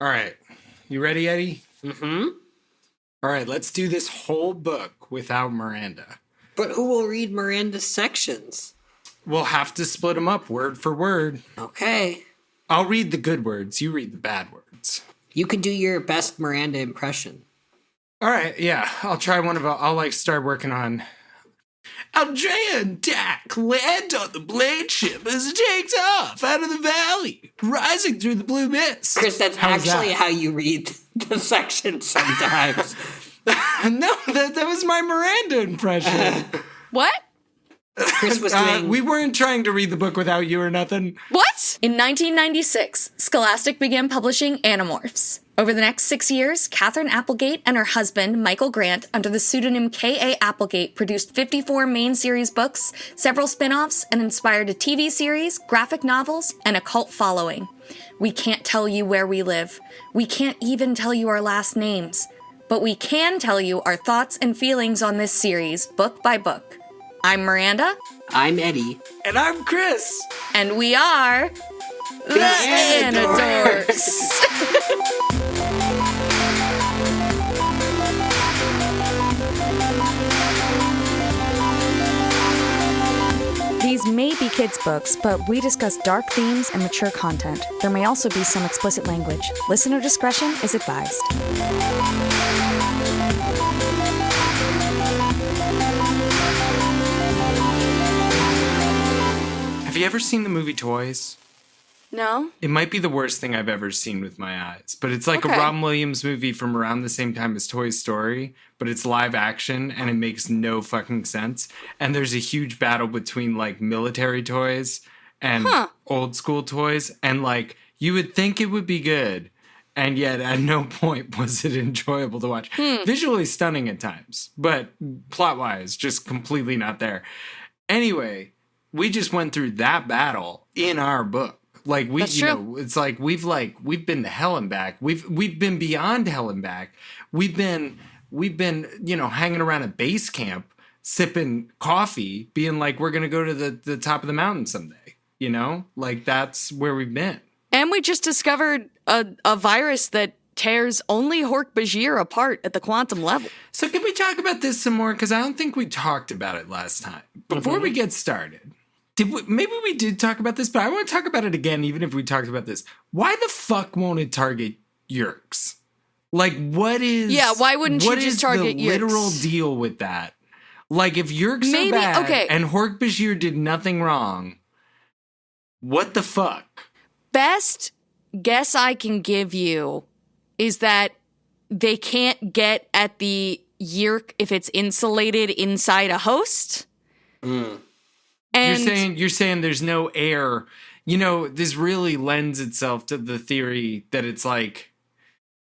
All right. You ready, Eddie? Mm-hmm. All right, let's do this whole book without Miranda. But who will read Miranda's sections? We'll have to split them up word for word. Okay. I'll read the good words. You read the bad words. You can do your best Miranda impression. All right, yeah. I'll try one of I'll start working on Aldrea and Dak land on the blade ship as it takes off out of the valley, rising through the blue mist. Chris, that's actually how you read the section sometimes. No, that was my Miranda impression. What? Chris was doing... we weren't trying to read the book without you or nothing. What? In 1996, Scholastic began publishing Animorphs. Over the next 6 years, Catherine Applegate and her husband, Michael Grant, under the pseudonym K.A. Applegate, produced 54 main series books, several spin-offs, and inspired a TV series, graphic novels, and a cult following. We can't tell you where we live. We can't even tell you our last names. But we can tell you our thoughts and feelings on this series, book by book. I'm Miranda. I'm Eddie. And I'm Chris. And we are... the Anidorks. These may be kids' books, but we discuss dark themes and mature content. There may also be some explicit language. Listener discretion is advised. Have you ever seen the movie Toys? No? It might be the worst thing I've ever seen with my eyes, but it's like a Robin Williams movie from around the same time as Toy Story, but it's live action and it makes no fucking sense. And there's a huge battle between like military toys and old school toys, and like you would think it would be good, and yet at no point was it enjoyable to watch. Visually stunning at times, but plot-wise just completely not there. Anyway, we just went through that battle in our book. Like That's true. It's like we've been to hell and back. We've been beyond hell and back. We've been hanging around a base camp, sipping coffee, being like, we're gonna go to the top of the mountain someday. Like that's where we've been. And we just discovered a virus that tears only Hork-Bajir apart at the quantum level. So can we talk about this some more? Because I don't think we talked about it last time. Before we get started. Maybe we did talk about this, but I want to talk about it again, even if we talked about this. Why the fuck won't it target Yeerks? Like, what is... Yeah, why wouldn't you just target Yeerks? What is the literal deal with that? Like, if Yeerks are bad and Hork-Bajir did nothing wrong, what the fuck? Best guess I can give you is that they can't get at the Yeerk if it's insulated inside a host. And you're saying there's no air. This really lends itself to the theory that it's like,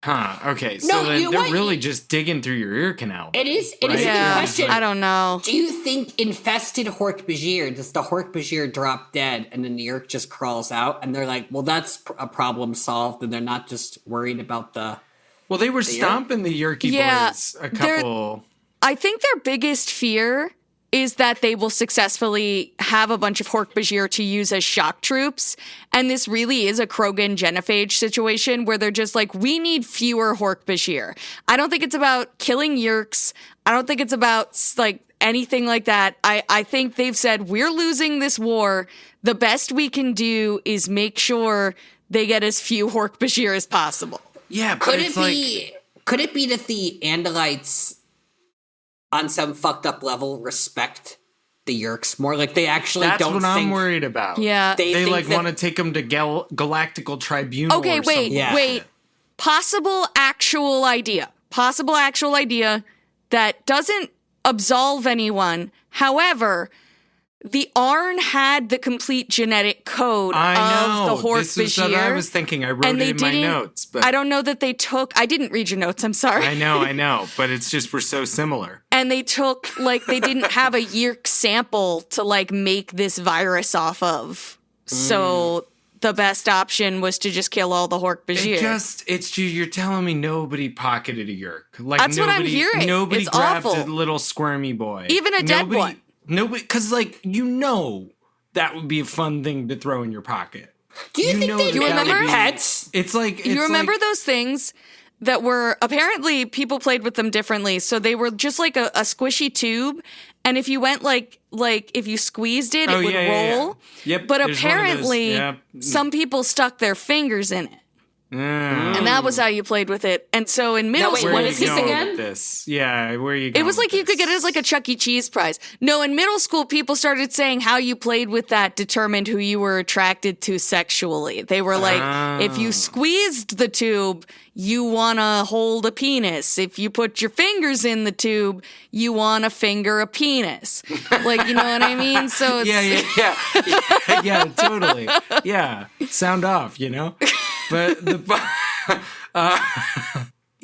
okay, so they're really just digging through your ear canal. It is a good question. I don't know. Do you think infested Hork-Bajir, does the Hork-Bajir drop dead and then the Yeerk just crawls out? And they're like, well, that's a problem solved, and they're not just worried about the... Well, they were stomping the Yeerky boys a couple... I think their biggest fear is that they will successfully have a bunch of Hork-Bajir to use as shock troops. And this really is a Krogan-Genophage situation where they're just like, we need fewer Hork-Bajir. I don't think it's about killing Yeerks. I don't think it's about like anything like that. I think they've said, we're losing this war. The best we can do is make sure they get as few Hork-Bajir as possible. Yeah, but could it be that the Andalites, on some fucked up level, respect the Yeerks more? Like, they actually That's don't what I'm worried about. Yeah. They like want to take them to Galactical Tribunal Okay, or something. wait. Possible actual idea that doesn't absolve anyone. However, the Arn had the complete genetic code of the Hork-Bajir. This is what I was thinking. I wrote it in my notes. But I don't know that they took... I didn't read your notes, I'm sorry. I know. But it's just we're so similar. And they took, they didn't have a Yeerk sample to, make this virus off of. So the best option was to just kill all the Hork-Bajir. You're telling me nobody pocketed a Yeerk. That's what I'm hearing. Nobody it's grabbed awful. a little squirmy boy. Even a dead one. Nobody, because that would be a fun thing to throw in your pocket. Do you think they remember pets? It's like you remember those things that were apparently people played with them differently. So they were just like a squishy tube, and if you went like if you squeezed it, it would roll. Yeah. Yep. But apparently, some people stuck their fingers in it. And that was how you played with it. And so in middle school, what is this again? Yeah, where are you going? It was like you could get it as like a Chuck E. Cheese prize. No, in middle school, people started saying how you played with that determined who you were attracted to sexually. They were like, if you squeezed the tube, you want to hold a penis. If you put your fingers in the tube, you want to finger a penis. Like, you know what I mean? So it's yeah, totally. Yeah, sound off, you know? But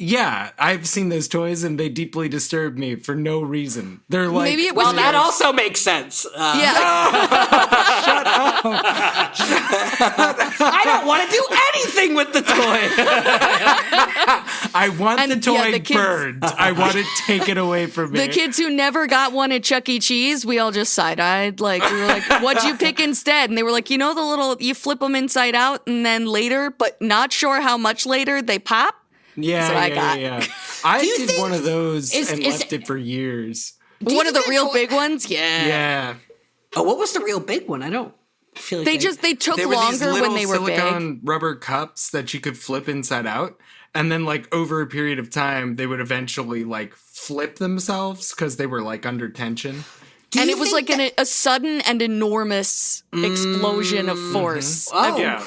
yeah, I've seen those toys and they deeply disturb me for no reason. They're like, maybe it was that also makes sense. Yeah. Shut up. I don't want to do anything with the toy. I want the toy burned. I want to take it away from me. The kids who never got one at Chuck E. Cheese, we all just side-eyed. Like, we were like, what'd you pick instead? And they were like, you know the little, you flip them inside out and then later, but not sure how much later, they pop? Yeah, That's what I got. I did one of those and left it for years. One of the real big ones? Yeah. Yeah. Oh, what was the real big one? I don't feel like they took There were these longer little when they were silicone big. rubber cups that you could flip inside out. And then, like, over a period of time, they would eventually, like, flip themselves because they were, like, under tension. And it was like a sudden and enormous explosion of force. Oh, Yeah.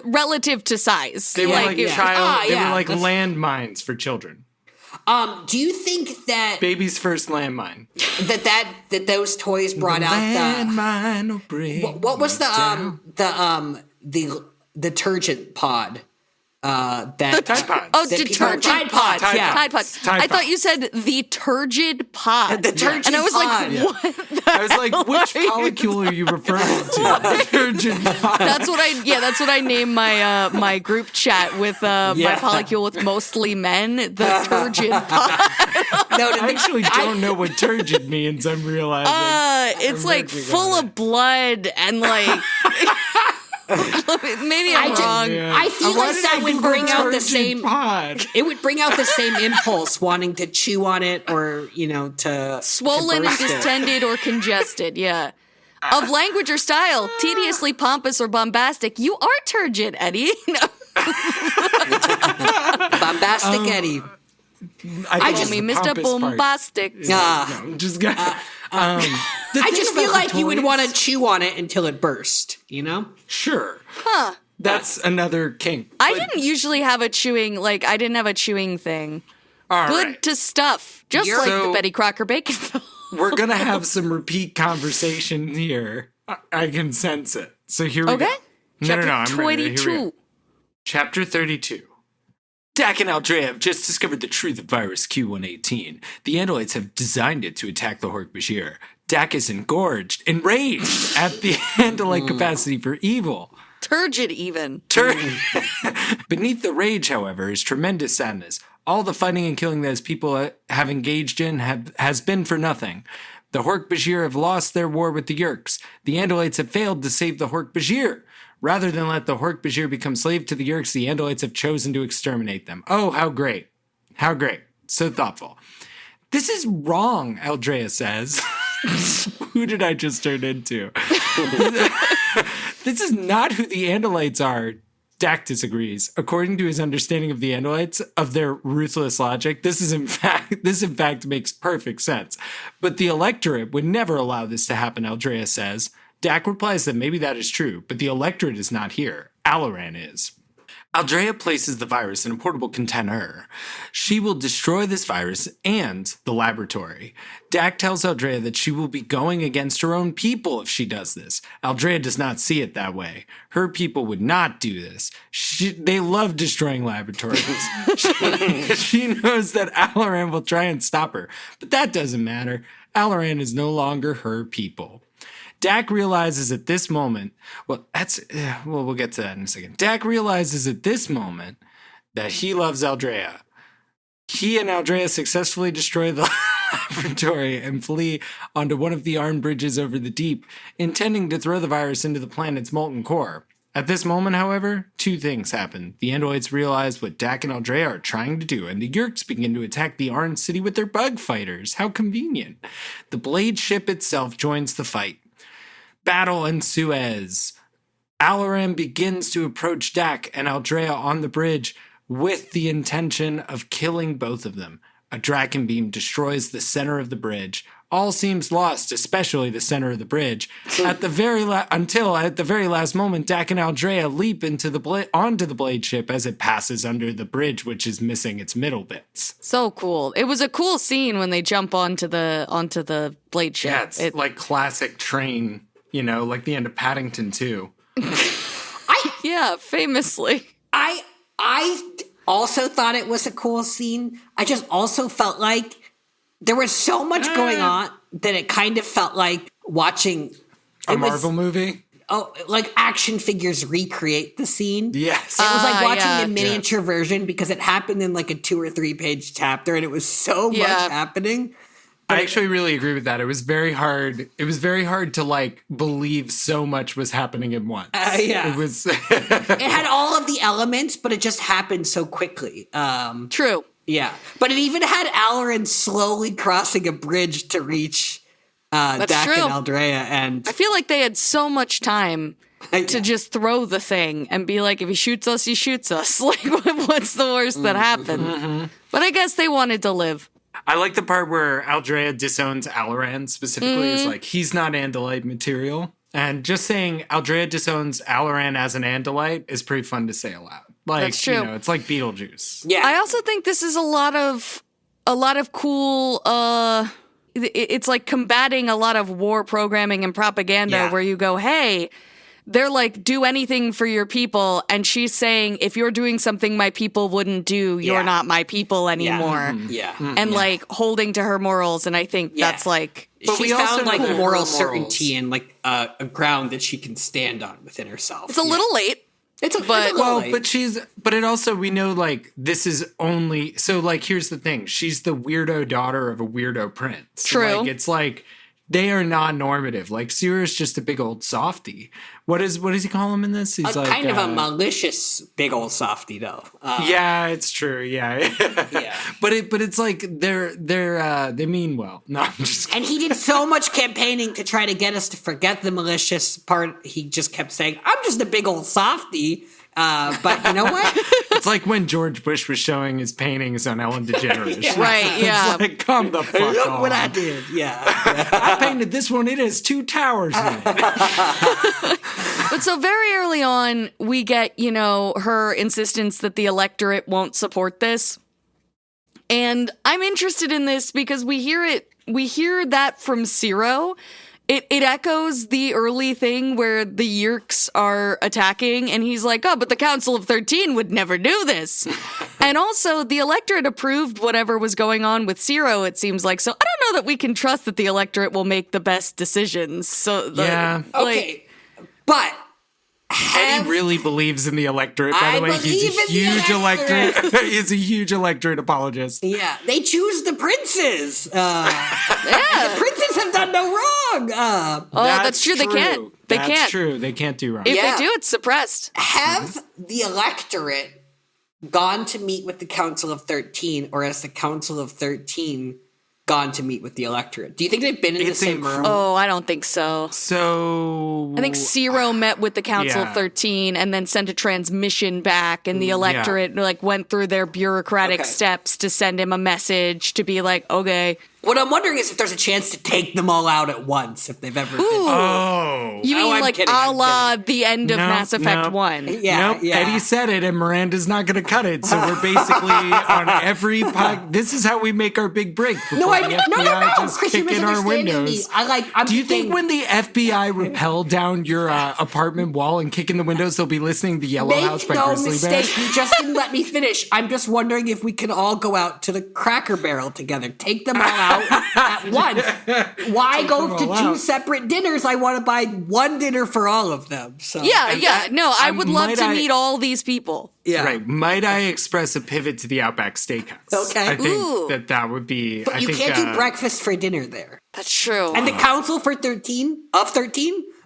Relative to size. They were like yeah. they were like that's- landmines for children. Do you think that Baby's first landmine. that those toys brought out Landmine will bring what was down. the turgid pod? Tide Pods. Oh, That detergent Tide pod. Pods, yeah. Tide Pods. Tide I thought Pods. you said the turgid pod. The turgid And I was pod. like, what? I was like, which molecule are you referring to? Turgid pod. That's what I named my my group chat with my polycule with mostly men, the turgid pod. I actually don't know what turgid means, I'm realizing. It's like working full on of blood and like maybe I'm wrong. Yeah. I feel Why like did that I would Google bring out the turgid same. pod? It would bring out the same impulse, wanting to chew on it or to Swollen and burst it. distended or congested, yeah. Of language or style, tediously pompous or bombastic, you are turgid, Eddie. Bombastic Eddie. I just- Mr. Bombastic. I'm just gonna. I just feel like you would want to chew on it until it burst. You know? Sure. Huh. That's another kink. I didn't usually have a chewing, like, I didn't have a chewing thing. All Good right. to stuff. Just like the So- Betty Crocker bacon film. We're gonna have some repeat conversation here. I can sense it. So here we go. Okay. No, I'm ready. Here we go. 22. Chapter 32. Dak and Aldrea have just discovered the truth of virus Q118. The Andalites have designed it to attack the Hork-Bajir. Dak is enraged at the Andalite capacity for evil. Turgid even. Beneath the rage, however, is tremendous sadness. All the fighting and killing those people have engaged in has been for nothing. The Hork-Bajir have lost their war with the Yeerks. The Andalites have failed to save the Hork-Bajir. Rather than let the Hork-Bajir become slave to the Yeerks, the Andalites have chosen to exterminate them. Oh, how great. How great. So thoughtful. This is wrong, Aldrea says. Who did I just turn into? This is not who the Andalites are. Dak disagrees. According to his understanding of the Andalites, of their ruthless logic, this in fact makes perfect sense. But the electorate would never allow this to happen, Aldrea says. Dak replies that maybe that is true, but the electorate is not here. Alaran is. Aldrea places the virus in a portable container. She will destroy this virus and the laboratory. Dak tells Aldrea that she will be going against her own people if she does this. Aldrea does not see it that way. Her people would not do this. They love destroying laboratories. She knows that Alaran will try and stop her, but that doesn't matter. Alaran is no longer her people. Dak realizes at this moment, we'll get to that in a second. Dak realizes at this moment that he loves Aldrea. He and Aldrea successfully destroy the laboratory and flee onto one of the armed bridges over the deep, intending to throw the virus into the planet's molten core. At this moment, however, two things happen. The androids realize what Dak and Aldrea are trying to do, and the Yeerks begin to attack the Orange City with their bug fighters. How convenient. The Blade ship itself joins the fight. Battle ensues. Aldrea begins to approach Dak and Aldrea on the bridge with the intention of killing both of them. A Draken beam destroys the center of the bridge. All seems lost, especially the center of the bridge. Until at the very last moment, Dak and Aldrea leap onto the Blade ship as it passes under the bridge, which is missing its middle bits. So cool. It was a cool scene when they jump onto the Blade ship. Yeah, it's like classic train, like the end of Paddington 2. Yeah, famously. I also thought it was a cool scene. I just also felt like there was so much going on that it kind of felt like watching a Marvel movie. Oh, like action figures recreate the scene. Yes. It was like watching the miniature version because it happened in like a 2 or 3 page chapter and it was so much happening. I actually really agree with that. It was very hard. It was very hard to like believe so much was happening at once. Yeah. It was. It had all of the elements, but it just happened so quickly. True. Yeah. But it even had Aldrea slowly crossing a bridge to reach Dak true. and Aldrea. And I feel like they had so much time to just throw the thing and be like, if he shoots us, he shoots us. Like, what's the worst that happened? Mm-hmm. But I guess they wanted to live. I like the part where Aldrea disowns Alaran specifically. Is like, he's not Andalite material. And just saying Aldrea disowns Alaran as an Andalite is pretty fun to say aloud. Like, That's true. It's like Beetlejuice. yeah. I also think this is a lot of cool, it's like combating a lot of war programming and propaganda where you go, hey, they're like, do anything for your people. And she's saying, if you're doing something my people wouldn't do, you're not my people anymore. Yeah. And like holding to her morals. And I think that's like, But She we also found like know her moral morals. certainty and like a ground that she can stand on within herself. it's a little late. It's a but- little Well, late. but it also, we know, like, this is only, so, like, here's the thing. She's the weirdo daughter of a weirdo prince. True. Like, it's like, they are non-normative. Like, Seer's just a big old softy. What does he call him in this? He's like, kind of a malicious big old softy though. yeah, it's true. Yeah. Yeah. But it's like, they mean well. No, I'm just kidding. And he did so much campaigning to try to get us to forget the malicious part. He just kept saying, I'm just a big old softy. But you know what? It's like when George Bush was showing his paintings on Ellen DeGeneres. Right, yeah. It's like, come the fuck Look on. what I did. Yeah. I painted this one. It has 2 towers in it. But so very early on, we get, her insistence that the electorate won't support this. And I'm interested in this because we hear that from Zero. It echoes the early thing where the Yeerks are attacking, and he's like, oh, but the Council of 13 would never do this. And also, the electorate approved whatever was going on with Zero, it seems like. So I don't know that we can trust that the electorate will make the best decisions. So Yeah. Okay. But Eddie really believes in the electorate, by I the way. He's a believe in the huge electorate. He's a huge electorate apologist. yeah, they choose the princes. The princes have done no wrong. that's true. They can't. They That's can't. true. They can't do wrong. If Yeah. they do, it's suppressed. Have the electorate gone to meet with the Council of 13, or has the Council of 13 gone to meet with the electorate? Do you think they've been in the It's same room? Oh, I don't think so. So I think Zero met with the Council Yeah. of 13 and then sent a transmission back, and the electorate went through their bureaucratic Okay. steps to send him a message to be like, okay. What I'm wondering is if there's a chance to take them all out at once, if they've ever been. Oh. You mean I'm like kidding, a I'm la the end of No, Mass Effect no. 1? Yeah, Nope, yeah. Eddie said it, and Miranda's not going to cut it. So we're basically on every This is how we make our big break. No, before the FBI no. just Chris, you're kick in our misunderstanding me. windows. I'm Do you thinking- think when the FBI rappel down your apartment wall and kick in the windows, they'll be listening to Yellow House Make by no Grizzly mistake, Bear? you just didn't let me finish. I'm just wondering if we can all go out to the Cracker Barrel together. Take them all out at once. Why go them to all 2 out. separate dinners? I want to buy one dinner for all of them. So Yeah. No, I would love might to I- meet all these people. yeah. Right. Might I express a pivot to the Outback Steakhouse? Okay. I Ooh. think that would be. But I you think, can't do breakfast for dinner there. That's true. And the Council for 13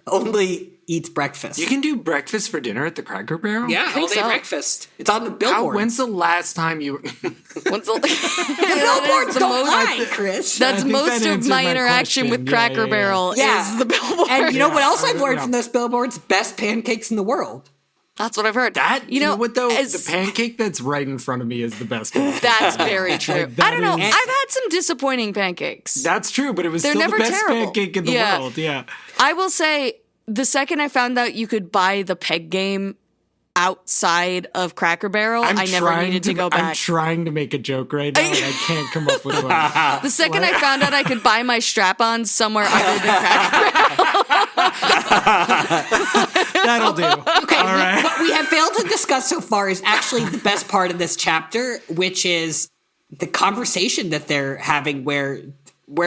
only eats breakfast. You can do breakfast for dinner at the Cracker Barrel? Yeah, all day so. breakfast. It's on the billboard. When's the last time you... The billboards don't lie, Chris. That's think most that of answers my my interaction question. with Cracker Barrel is the billboard. And you know what else I've learned from those billboards? Best pancakes in the world. That's what I've heard. You know what, though? as- The pancake that's right in front of me is the best one. That's very true. Like, that I don't know. is- I've had some disappointing pancakes. That's true, but it was They're still never the best terrible. pancake in the Yeah. world. Yeah. I will say, the second I found out you could buy the peg game outside of Cracker Barrel, I never needed to go I'm back. trying to make a joke right now, and I can't come up with one. The second I found out I could buy my strap-ons somewhere other than Cracker That'll do. Okay, All right. what we have failed to discuss so far is actually the best part of this chapter, which is the conversation that they're having where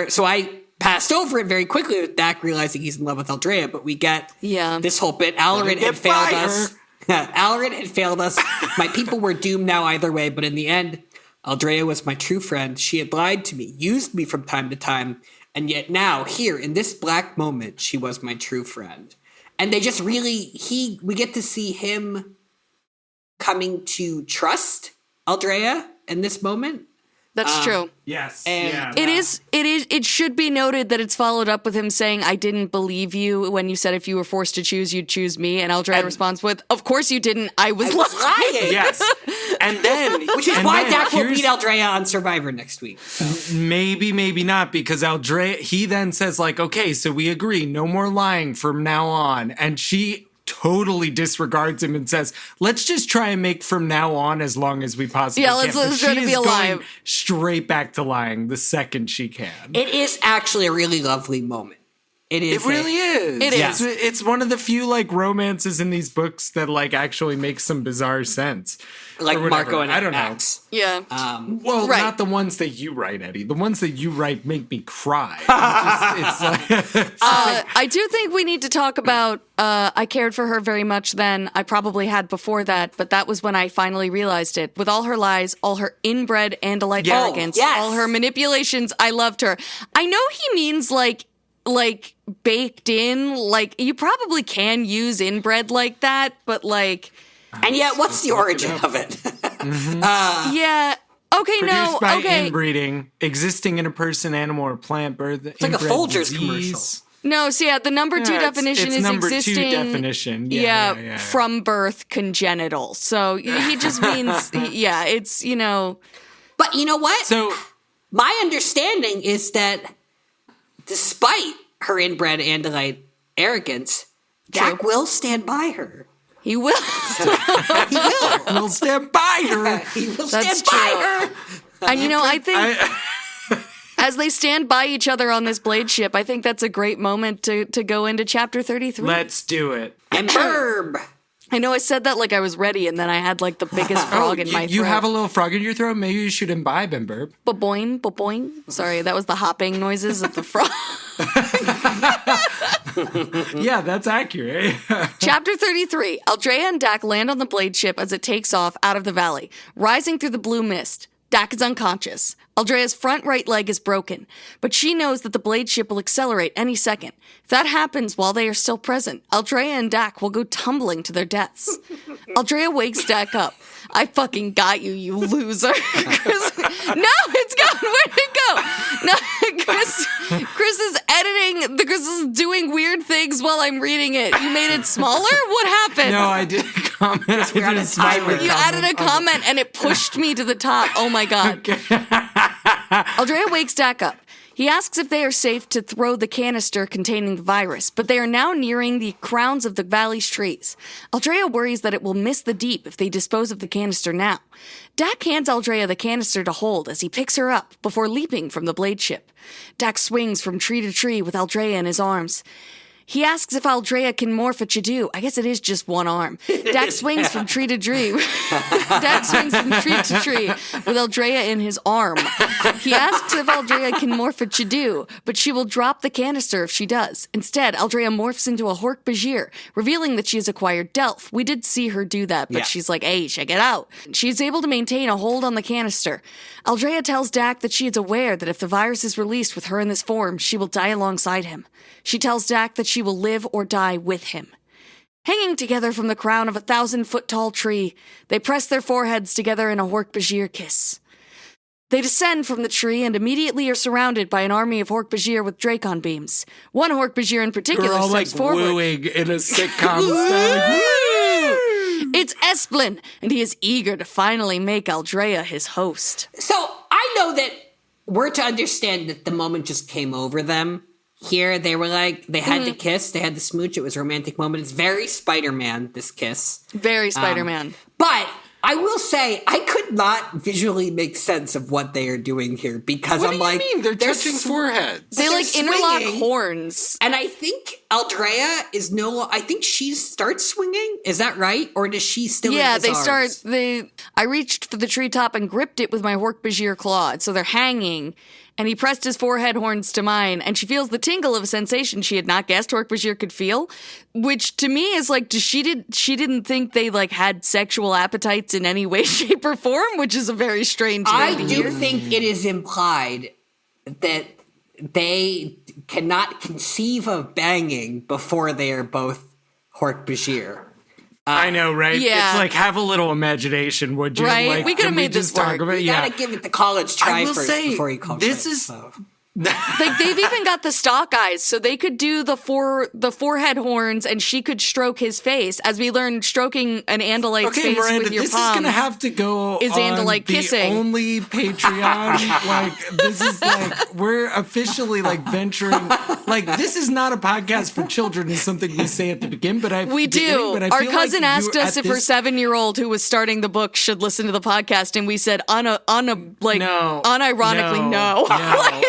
so I passed over it very quickly with Dak realizing he's in love with Aldrea, but we get this whole bit. Alarin had failed us. Alarin had failed us. My people were doomed now either way, but in the end, Aldrea was my true friend. She had lied to me, used me from time to time, and yet now, here, in this black moment, she was my true friend. And they just really, we get to see him coming to trust Aldrea in this moment. That's true. Yes. And It should be noted that it's followed up with him saying, I didn't believe you when you said if you were forced to choose, you'd choose me. And Aldrea responds with, of course you didn't. I was lying. Yes. And then... Which is why Dak will beat Aldrea on Survivor next week. So. Maybe not, because Aldrea, he then says, like, okay, so we agree, no more lying from now on. And she totally disregards him and says, let's just try and make from now on as long as we possibly can. let's But try to she be is alive. going straight back to lying the second she can. It is actually a really lovely moment. It is. It really is. It is. It's one of the few like romances in these books that like actually make some bizarre sense. Like Or whatever. Marco and I don't know. Max. Yeah. Well, Right. not the ones that you write, Eddie. The ones that you write make me cry. It's like, I do think we need to talk about, I cared for her very much then. I probably had before that, but that was when I finally realized it. With all her lies, all her inbred Anda-Lite Yeah. arrogance, yes. all her manipulations, I loved her. I know he means like baked in, like you probably can use inbred like that, but like... And yet, what's the origin of it? Yeah. Okay, produced by okay. inbreeding, existing in a person, animal, or plant birth. It's like a Folgers commercial. No, so yeah, the number two definition it's is number existing. two definition. Yeah, from birth, congenital. So he just means, it's, you know. But you know what? So my understanding is that despite her inbred Anda-Lite arrogance, Dak will stand by her. He will. we'll stand by her. He will That's stand by her. And, you know, I think as they stand by each other on this blade ship, I think that's a great moment to go into chapter 33. Let's do it. And Burb. I know I said that like I was ready, and then I had like the biggest frog in my throat. You have a little frog in your throat? Maybe you should imbibe him, Burb. Ba-boing, ba-boing. Sorry, that was the hopping noises of the frog. Yeah, that's accurate. Chapter 33. Aldrea and Dak land on the blade ship as it takes off out of the valley, rising through the blue mist. Dak is unconscious. Aldrea's front right leg is broken, but she knows that the blade ship will accelerate any second. If that happens while they are still present, Aldrea and Dak will go tumbling to their deaths. Aldrea wakes Dak up. I fucking got you, you loser. Chris, no, it's gone. Where'd it go? No, Chris is editing. Chris is doing weird things while I'm reading it. You made it smaller? What happened? No, I did a comment. I did a smiley You added a comment and it pushed me to the top. Oh my god. Aldrea wakes Dak up. He asks if they are safe to throw the canister containing the virus, but they are now nearing the crowns of the valley's trees. Aldrea worries that it will miss the deep if they dispose of the canister now. Dak hands Aldrea the canister to hold as he picks her up before leaping from the blade ship. Dak swings from tree to tree with Aldrea in his arms. He asks if Aldrea can morph a Chadoo. I guess it is just one arm. Dak swings from tree to tree. Dak swings from tree to tree with Aldrea in his arm. He asks if Aldrea can morph a Chadoo, but she will drop the canister if she does. Instead, Aldrea morphs into a Hork-Bajir, revealing that she has acquired Delf. We did see her do that, but she's like, hey, check it out. She is able to maintain a hold on the canister. Aldrea tells Dak that she is aware that if the virus is released with her in this form, she will die alongside him. She tells Dak that she will live or die with him. Hanging together from the crown of a 1,000-foot-tall tree, they press their foreheads together in a Hork-Bajir kiss. They descend from the tree and immediately are surrounded by an army of Hork-Bajir with Dracon beams. One Hork-Bajir in particular We're all steps like forward. wooing in a sitcom style. It's Esplin, and he is eager to finally make Aldrea his host. So I know that we're to understand that the moment just came over them. Here, they were like, they had to kiss, they had the smooch, it was a romantic moment. It's very Spider-Man, this kiss. Very Spider-Man. But I will say, I could not visually make sense of what they are doing here because What I'm do like, you mean? They're touching foreheads. They they're like interlock swinging. horns. And I think Aldrea is I think she starts swinging. Is that right? Or does she still Yeah, in his they arms? start. I reached for the treetop and gripped it with my Hork-Bajir claw. So they're hanging, and he pressed his forehead horns to mine, and she feels the tingle of a sensation she had not guessed Hork-Bajir could feel, which to me is like, she didn't think they like had sexual appetites in any way, shape, or form, which is a very strange thing I to do hear. think it is implied that they cannot conceive of banging before they are both Hork-Bajir. I know, right? Yeah. It's like, have a little imagination, would you? Right? Like, We could've can made this just talk work. about You gotta give it the college try I will first say, before you call this it. is- So. Like they've even got the stalk eyes, so they could do the forehead horns, and she could stroke his face. As we learned, stroking an Andalite's Okay, face Miranda, with your this palms. is gonna have to go Is on Anda-Lite the kissing. only Patreon. Like, this is like, we're officially like venturing. Like, this is not a podcast for children, is something we say at the beginning. But We do. Our feel cousin like asked you- us at if her this- 7-year-old who was starting the book should listen to the podcast, and we said unironically no.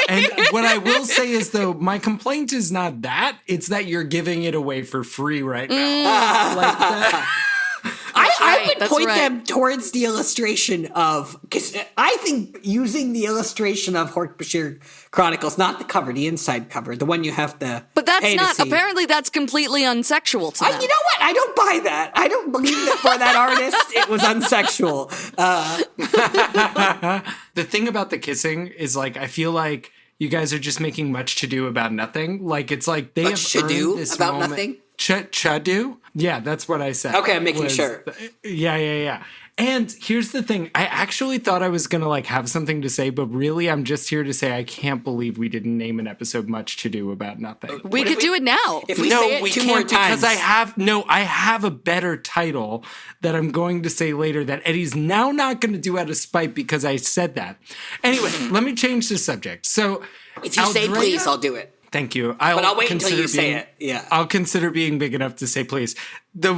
And what I will say is, though, my complaint is not that; it's that you're giving it away for free right now. Like that. I right, would that's point right. them towards the illustration of, because I think using the illustration of Hork-Bajir Chronicles, not the cover, the inside cover, the one you have to But that's pay to not. see. Apparently, that's completely unsexual to them. You know what? I don't buy that. I don't believe that for that artist it was unsexual. The thing about the kissing is, like, I feel like you guys are just making much to do about nothing. Like, it's like they Much have to-do earned this about moment. nothing? Chadoo? Yeah, that's what I said. Okay, I'm making sure. Yeah. And here's the thing. I actually thought I was going to like have something to say, but really I'm just here to say I can't believe we didn't name an episode Much to Do About Nothing. we could do it now. If we say it two more times. because I have a better title that I'm going to say later that Eddie's now not going to do out of spite because I said that. Anyway, let me change the subject. So If you say Aldrea- please, I'll do it. Thank you. But I'll wait until consider you say being- it. Yeah. I'll consider being big enough to say please. The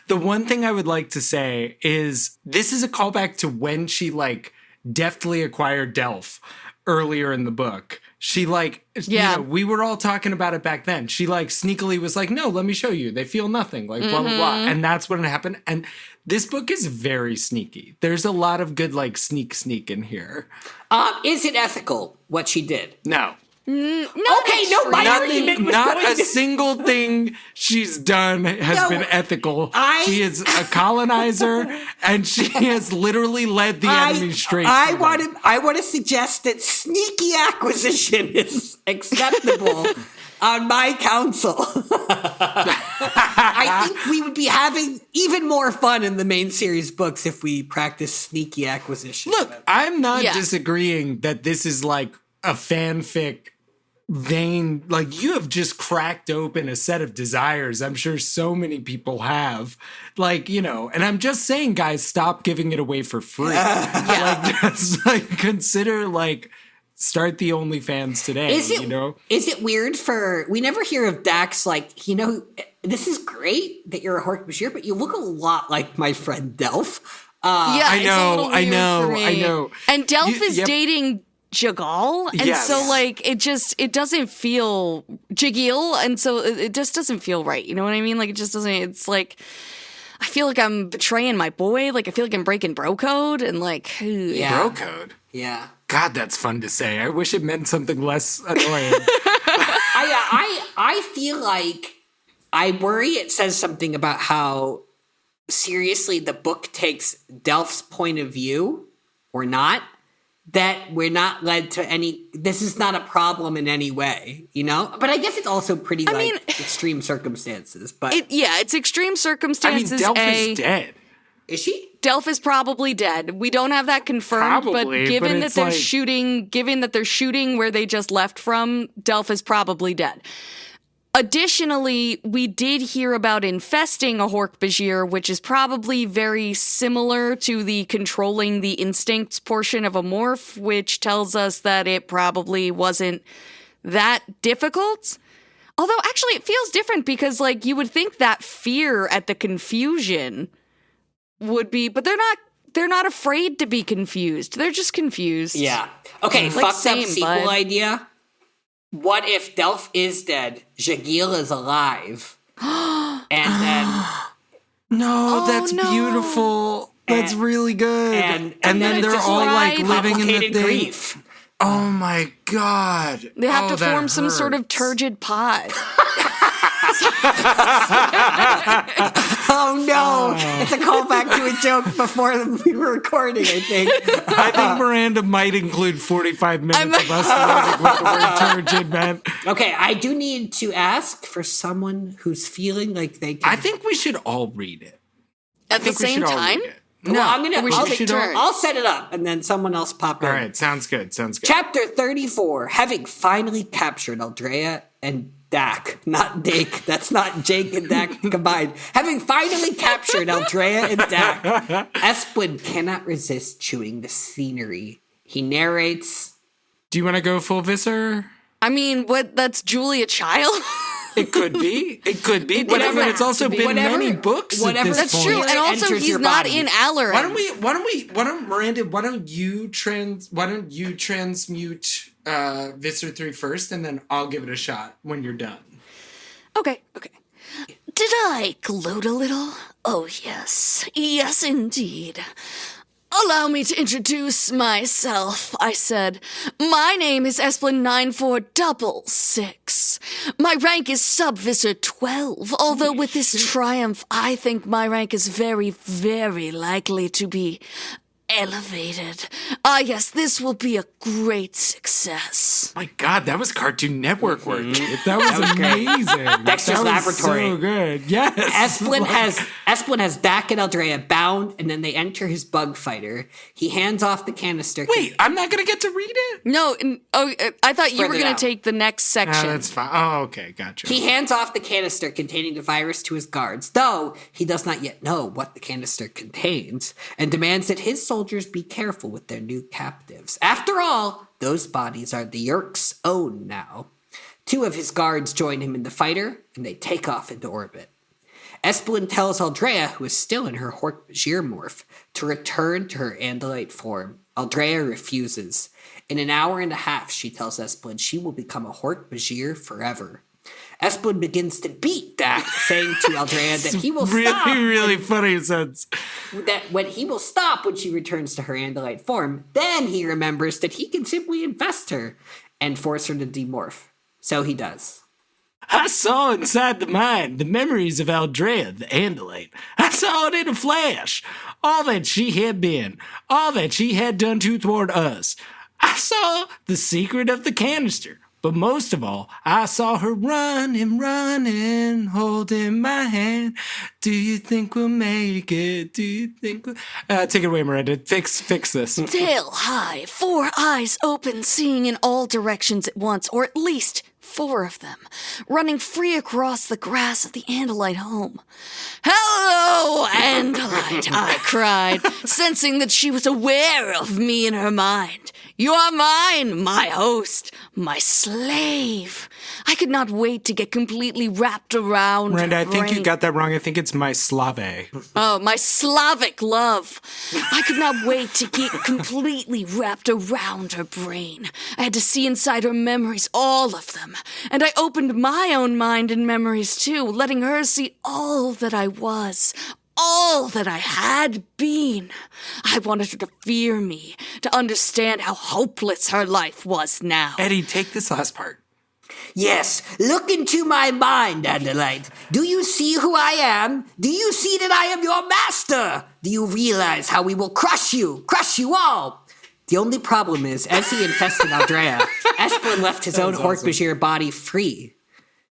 one thing I would like to say is this is a callback to when she like deftly acquired Delf earlier in the book. She like, Yeah. we were all talking about it back then. She like sneakily was like, no, let me show you. They feel nothing, like blah, blah, blah. And that's when it happened. And this book is very sneaky. There's a lot of good like sneak in here. Is it ethical what she did? No. Okay, no, my argument was Not going a to- single thing she's done has No, been ethical. I- She is a colonizer, and she has literally led the enemy straight. I to them. want to suggest that sneaky acquisition is acceptable on my council. I think we would be having even more fun in the main series books if we practice sneaky acquisition. Look, I'm not Yeah. disagreeing that this is like a fanfic vein. Like, you have just cracked open a set of desires. I'm sure so many people have. Like, and I'm just saying, guys, stop giving it away for free. Like, just like consider like start the OnlyFans today. Is it weird we never hear of Dax like, this is great that you're a Hork-Bajir, but you look a lot like my friend Delf. Yeah, I it's a know, little I weird know, for me. I know. And Delf is Yep. dating Jagal, and Yes. so like it doesn't feel Jagil, and so it just doesn't feel right. You know what I mean? Like it just doesn't. It's like I feel like I'm betraying my boy. Like I feel like I'm breaking bro code, and like Yeah. Bro code. Yeah. God, that's fun to say. I wish it meant something less annoying. I feel like I worry it says something about how seriously the book takes Delf's point of view or not. that we're not led to any, this is not a problem in any way, you know? But I guess it's also pretty, extreme circumstances, but... it's extreme circumstances. Delf is dead. Is she? Delf is probably dead. We don't have that confirmed, but given that they're shooting where they just left from, Delf is probably dead. Additionally, we did hear about infesting a Hork-Bajir, which is probably very similar to the controlling the instincts portion of a morph, which tells us that it probably wasn't that difficult. Although, actually, it feels different because, you would think that fear at the confusion would be, but they're not afraid to be confused. They're just confused. Yeah. Okay, fucked up sequel idea. What if Delf is dead, Jagil is alive, and then... No, that's beautiful. That's really good. And then they're all, living in the thing. Grief. Oh, my God. They have to form some sort of turgid pod. Oh no! It's a callback to a joke before we were recording, I think. I think Miranda might include 45 minutes of us learning what the word turgid meant. Okay, I do need to ask for someone who's feeling like they can... I think we should all read it. At the same time? No, well, I'll set it up, and then someone else pop in. All right, sounds good. Chapter 34, having finally captured Aldrea and Dak, not Dake. That's not Jake and Dak combined. Having finally captured Aldrea and Dak, Esplin cannot resist chewing the scenery. He narrates... Do you want to go full Visser? I mean, that's Julia Child? It could be. But it's also been many books at this That's point. True, and also he's not in Alleran. Why don't you transmute Visser 3 first, and then I'll give it a shot when you're done. Okay. Did I gloat a little? Oh, yes. Yes, indeed. Allow me to introduce myself, I said. My name is Esplin 9466. My rank is Sub-Visser 12, although with this triumph, I think my rank is very, very likely to be elevated. Yes, this will be a great success. My God, that was Cartoon Network work. That was amazing. Dexter's Laboratory. So good. Yes. Esplin has Dak and Aldrea bound, and then they enter his bug fighter. He hands off the canister. Wait, I'm not going to get to read it? No, I thought you were going to take the next section. That's fine. Oh, okay, gotcha. He hands off the canister containing the virus to his guards, though he does not yet know what the canister contains, and demands that his soldiers be careful with their new captives. After all, those bodies are the Yeerk's own now. 2 of his guards join him in the fighter, and they take off into orbit. Esplin tells Aldrea, who is still in her Hork-Bajir morph, to return to her Anda-Lite form. Aldrea refuses. In an hour and a half, she tells Esplin she will become a Hork-Bajir forever. Esplin begins to beat Dak, saying to Aldrea that he will stop. Really funny sense. That when he will stop when she returns to her Anda-Lite form. Then he remembers that he can simply infest her and force her to demorph. So he does. I saw inside the mind the memories of Aldrea, the Anda-Lite. I saw it in a flash. All that she had been, all that she had done toward us. I saw the secret of the canister. But most of all, I saw her running, holding my hand. Do you think we'll make it? Do you think we'll... Take it away, Miranda. Fix this. Tail high, 4 eyes open, seeing in all directions at once, or at least 4 of them, running free across the grass of the Anda-Lite home. Hello, Anda-Lite, I cried, sensing that she was aware of me in her mind. You are mine, my host, my slave. I could not wait to get completely wrapped around Miranda, her I think brain. you got that wrong. I think it's my Slave. Oh, my Slavic love. I could not wait to get completely wrapped around her brain. I had to see inside her memories, all of them. And I opened my own mind and memories too, letting her see all that I was, all that I had been. I wanted her to fear me, to understand how hopeless her life was now. Eddie, take this last part. Yes, look into my mind, Anda-Lite. Do you see who I am? Do you see that I am your master? Do you realize how we will crush you all? The only problem is, as he infested Aldrea, Esplin left his own Hork-Bajir body free.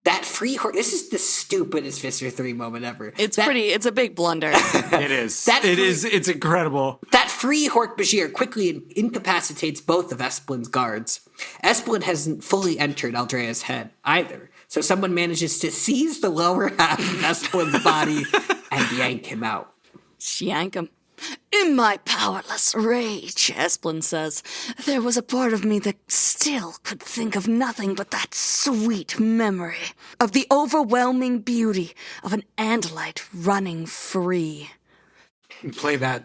That free Hork... This is the stupidest Visser 3 moment ever. It's a big blunder. It is. It's incredible. That free Hork-Bajir quickly incapacitates both of Esplin's guards. Esplin hasn't fully entered Aldrea's head either, so someone manages to seize the lower half of Esplin's body and yank him out. Yank him. In my powerless rage, Esplin says, there was a part of me that still could think of nothing but that sweet memory of the overwhelming beauty of an Andalite running free. Play that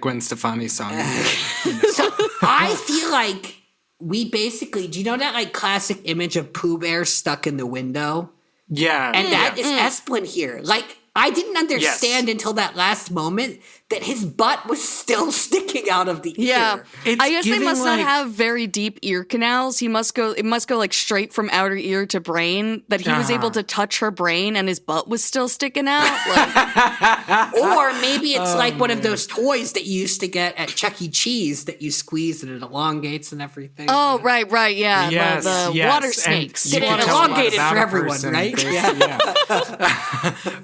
Gwen Stefani song. So I feel like we basically, do you know that like classic image of Pooh Bear stuck in the window? Yeah. And that is Esplin here. Like, I didn't understand until that last moment that his butt was still sticking out of the ear. Yeah, I guess they must not like- have very deep ear canals. It must go like straight from outer ear to brain, that he was able to touch her brain and his butt was still sticking out. Like, Or maybe it's like one of those toys that you used to get at Chuck E. Cheese that you squeeze and it elongates and everything. oh, right, yeah. Yes, the yes. water And snakes. you Get can it tell a lot elongated about for a everyone, person right? based- Yeah.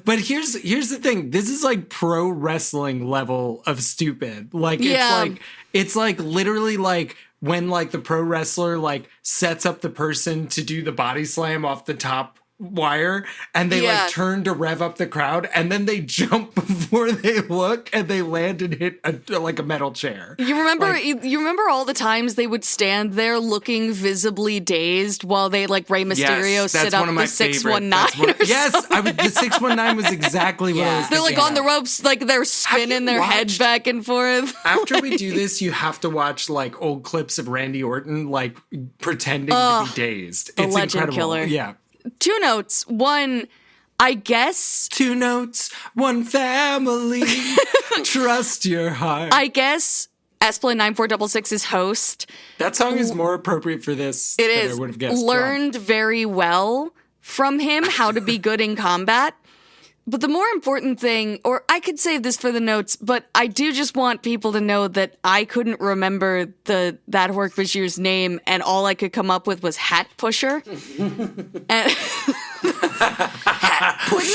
But here's the thing. This is like pro wrestling level of stupid. Like it's like literally like when like the pro wrestler like sets up the person to do the body slam off the top wire and they like turn to rev up the crowd and then they jump before they look and they land and hit like a metal chair. You remember all the times they would stand there looking visibly dazed while they like Rey Mysterio set up the 619. Yes, the 619 was exactly what I was They're thinking like on the of. ropes, like they're spinning their head watched- back and forth. After we do this, you have to watch like old clips of Randy Orton like pretending to be dazed. The It's legend incredible. killer. Yeah. 2 notes. One, I guess 2 notes, 1 family. Trust your heart. I guess Esplin 9466's host. That song is more appropriate for this It than is I would have guessed. learned very well from him how to be good in combat. But the more important thing, or I could save this for the notes, but I do just want people to know that I couldn't remember that Hork-Bajir's name, and all I could come up with was Hat Pusher. And no,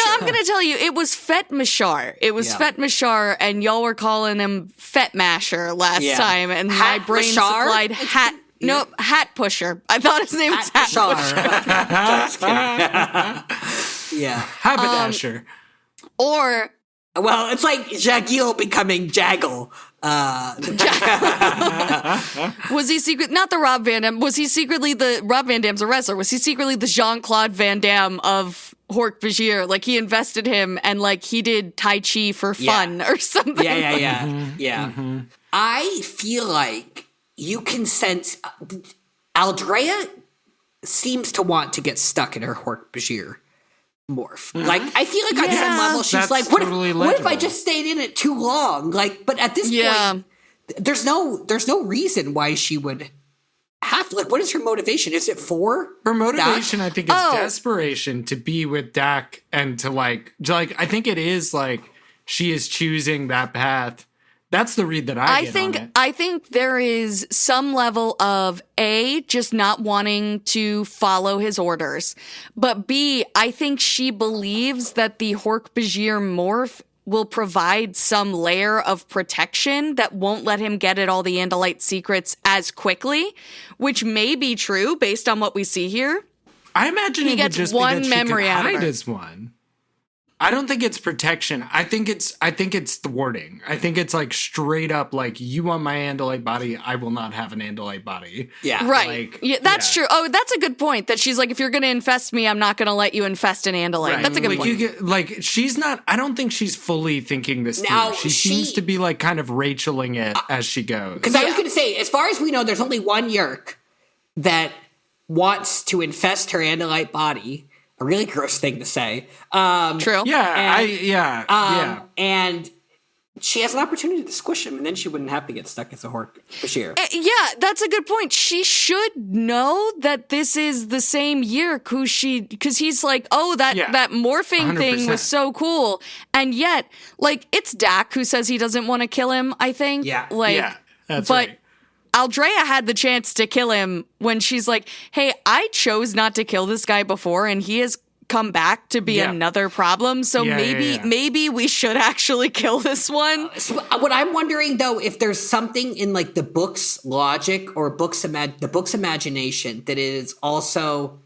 I'm going to tell you, it was Fet Mashar. It was Fet Mashar, and y'all were calling him Fet Masher last time, and my brain supplied Hat. No, Hat Pusher. I thought his name was Hat Pusher. Yeah. Haberdasher. Or Well, it's like Jagil becoming Jaggle. was he not the Rob Van Dam? Was he secretly Rob Van Dam's a wrestler? Was he secretly the Jean-Claude Van Damme of Hork-Bajir? Like he invested him and like he did Tai Chi for fun or something. Yeah. Mm-hmm. Yeah. Mm-hmm. I feel like you can sense Aldrea seems to want to get stuck in her Hork-Bajir morph. Like, I feel like on some level she's that's like, what totally if I legible. just stayed in it too long? Like, but at this point, there's no reason why she would have to. Like, what is her motivation? Is it for Her motivation, Dak? I think, is desperation to be with Dak and to like, I think it is like she is choosing that path. That's the read that I get on it. I think there is some level of A, just not wanting to follow his orders. But B, I think she believes that the Hork-Bajir morph will provide some layer of protection that won't let him get at all the Andalite secrets as quickly, which may be true based on what we see here. I imagine he it would gets just one be that memory she could out of hide her. as one. I don't think it's protection. I think it's thwarting. I think it's like straight up like, you want my Andalite body, I will not have an Andalite body. Yeah. Right. Like, yeah, that's true. Oh, that's a good point. That she's like, if you're going to infest me, I'm not going to let you infest an Andalite. Right. That's a good like, point. She's not, I don't think she's fully thinking this Now, through. She seems to be like kind of Racheling it as she goes. Because I was going to say, as far as we know, there's only one Yerk that wants to infest her Andalite body. A really gross thing to say. True. Yeah, And she has an opportunity to squish him, and then she wouldn't have to get stuck as a Hork-Bajir. Yeah, that's a good point. She should know that this is the same year because he's like, oh, that morphing 100%. thing was so cool. And yet, like, it's Dak who says he doesn't want to kill him, I think. Yeah. Like, Yeah, that's but right. Aldrea had the chance to kill him when she's like, hey, I chose not to kill this guy before, and he has come back to be another problem. So maybe we should actually kill this one. So what I'm wondering, though, if there's something in like the book's logic or the book's imagination that it is also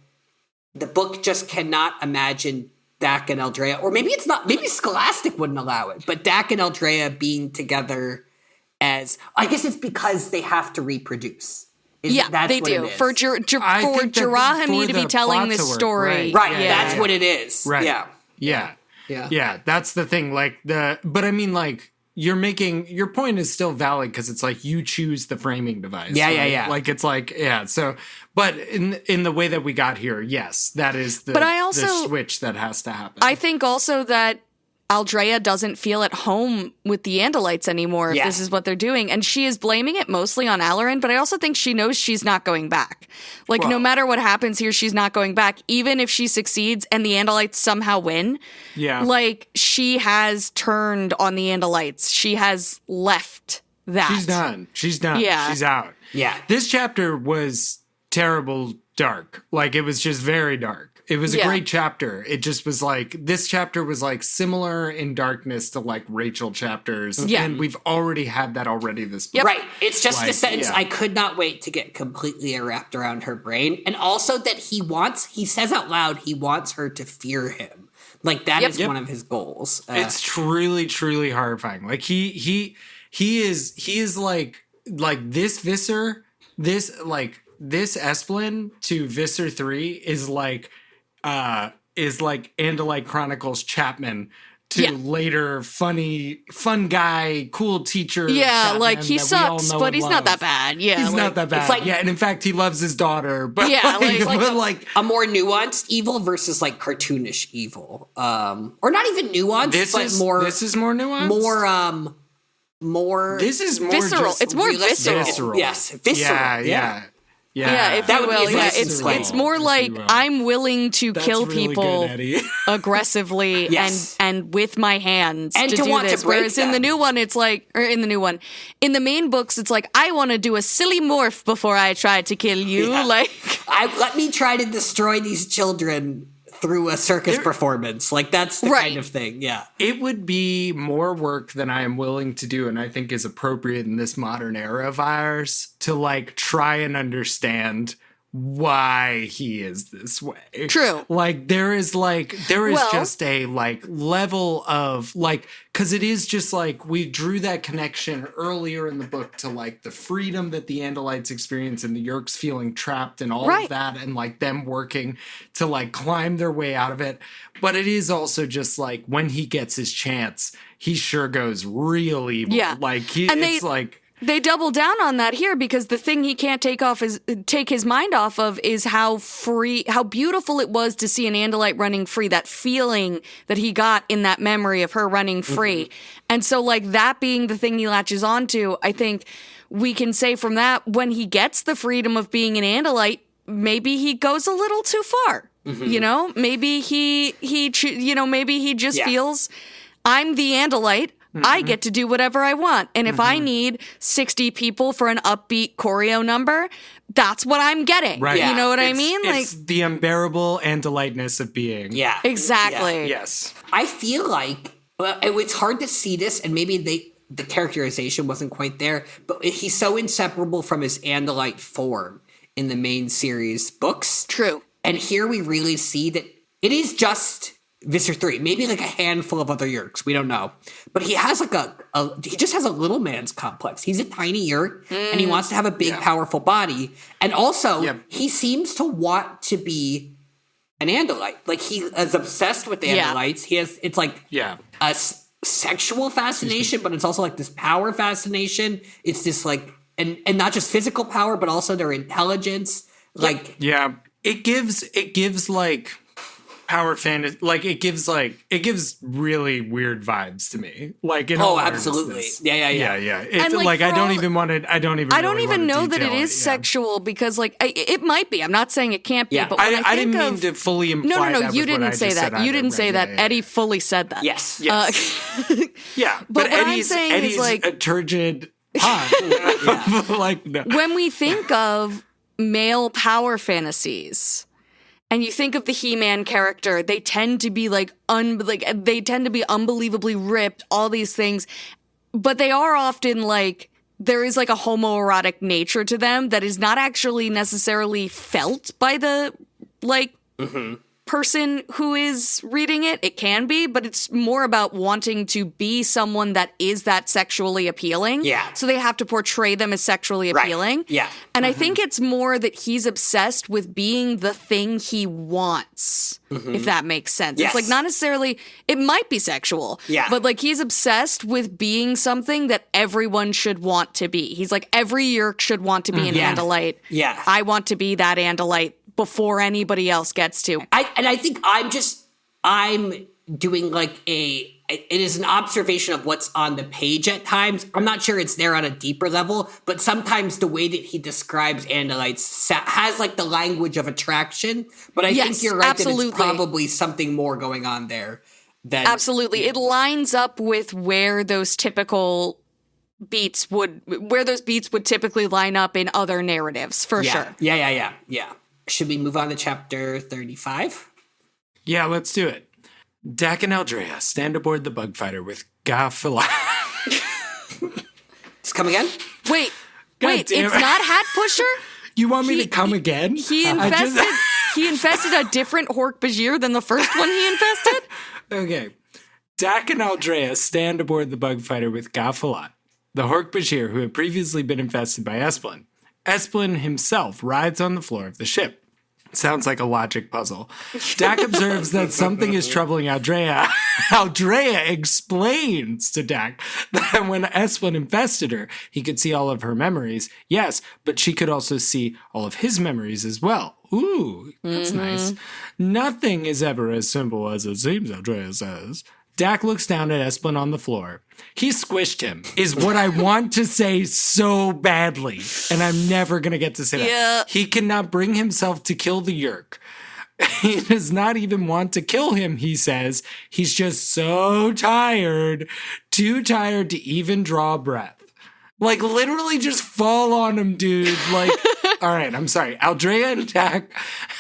the book just cannot imagine Dak and Aldrea, or maybe it's not. Maybe Scholastic wouldn't allow it, but Dak and Aldrea being together as I guess it's because they have to reproduce. That's they do. For Jirahimey to be telling this story. Right. That's what it is. Right. Yeah. That's the thing. But I mean, like, your point is still valid because it's like you choose the framing device. Yeah. Like, it's like, So, but in the way that we got here, yes, that is the switch that has to happen. I think also that Aldrea doesn't feel at home with the Andalites anymore if this is what they're doing. And she is blaming it mostly on Alarin, but I also think she knows she's not going back. Like, no matter what happens here, she's not going back. Even if she succeeds and the Andalites somehow win, like, she has turned on the Andalites. She has left that. She's done. Yeah. She's out. Yeah. This chapter was terrible dark. Like, it was just very dark. It was a great chapter. It just was like, this chapter was like similar in darkness to like Rachel chapters. Yeah. And we've already had that this book. Yep. Right. It's just a sentence I could not wait to get completely wrapped around her brain. And also that he says out loud, he wants her to fear him. Like that is one of his goals. It's truly, truly horrifying. Like he is like this Visser, this Esplin to Visser 3 is like Anda-Liteness Chronicles Chapman to later fun guy, cool teacher. Yeah, Chapman like he sucks, but he's not that bad. Yeah, he's not that bad. Like, and in fact, he loves his daughter. But like a more nuanced evil versus like cartoonish evil, or not even nuanced. This is more nuanced. More. This is more visceral. It's more visceral. Yes, visceral. Yeah, if you will. Yeah, it's more like I'm willing to kill people aggressively and with my hands and to do want this. To break Whereas them. in the new one, it's like, or in the main books, it's like I want to do a silly morph before I try to kill you. Yeah. Like, let me try to destroy these children through a circus performance. Like that's the kind of thing. Yeah. It would be more work than I am willing to do, and I think is appropriate in this modern era of ours, to like try and understand why he is this way. True. Like there is just a like level of like, because it is just like we drew that connection earlier in the book to like the freedom that the Andalites experience and the Yeerks feeling trapped and all of that, and like them working to like climb their way out of it. But it is also just like when he gets his chance, he sure goes real evil. Yeah. Like they double down on that here because the thing he can't take his mind off of is how beautiful it was to see an Andalite running free, that feeling that he got in that memory of her running free. Mm-hmm. And so like that being the thing he latches onto, I think we can say from that when he gets the freedom of being an Andalite, maybe he goes a little too far. Mm-hmm. You know, maybe maybe he just feels I'm the Andalite. Mm-hmm. I get to do whatever I want. And if I need 60 people for an upbeat choreo number, that's what I'm getting. Right. You know what I mean? It's the unbearable Anda-Liteness of being. Yeah. Exactly. Yeah. Yes. I feel like it's hard to see this, and maybe the characterization wasn't quite there, but he's so inseparable from his Andalite form in the main series books. True. And here we really see that it is just Visser 3, maybe like a handful of other Yeerks, we don't know. But he has like he just has a little man's complex. He's a tiny Yeerk, and he wants to have a big, powerful body. And also, he seems to want to be an Andalite. Like, he is obsessed with Andalites. It's like a sexual fascination, but it's also like this power fascination. It's this like, and not just physical power, but also their intelligence. Like, it gives like power fantasy, like it gives really weird vibes to me. Like absolutely, yeah. It's like I don't even know that it is sexual because like it might be. I'm not saying it can't be. Yeah. But I didn't mean to fully imply. No. You didn't say that. You didn't say that. Eddie fully said that. Yes. Yeah, but Eddie's like a turgid Like, no. When we think of male power fantasies, and you think of the He-Man character, they tend to be they tend to be unbelievably ripped, all these things, but they are often like, there is like a homoerotic nature to them that is not actually necessarily felt by the person who is reading it. It can be, but it's more about wanting to be someone that is that sexually appealing. Yeah. So they have to portray them as sexually appealing. Right. Yeah. And I think it's more that he's obsessed with being the thing he wants, if that makes sense. Yes. It's like not necessarily, it might be sexual, but like he's obsessed with being something that everyone should want to be. He's like, every Yeerk should want to be an Andalite. Yeah. I want to be that Andalite before anybody else gets to. I think I'm doing like it is an observation of what's on the page at times. I'm not sure it's there on a deeper level, but sometimes the way that he describes Andalites has like the language of attraction. But I think you're right that it's probably something more going on there. Absolutely. It lines up with where those beats would typically line up in other narratives, for sure. Yeah. Should we move on to chapter 35? Yeah, let's do it. Dak and Aldrea stand aboard the bug fighter with Gaffalat. Just come again? Wait, it's not Hat Pusher? You want me to come again? He infested a different Hork-Bajir than the first one he infested? Okay. Dak and Aldrea stand aboard the bug fighter with Gaffalat, the Hork-Bajir who had previously been infested by Esplin. Esplin himself rides on the floor of the ship. Sounds like a logic puzzle. Dak observes that something is troubling Aldrea. Aldrea explains to Dak that when Esplin infested her, he could see all of her memories. Yes, but she could also see all of his memories as well. Ooh, that's nice. Nothing is ever as simple as it seems, Aldrea says. Dak looks down at Esplin on the floor. He squished him, is what I want to say so badly, and I'm never going to get to say that. He cannot bring himself to kill the Yeerk. He does not even want to kill him, he says. He's just so tired, too tired to even draw breath. Like, literally just fall on him, dude. Like, all right, I'm sorry. Aldrea and Dak.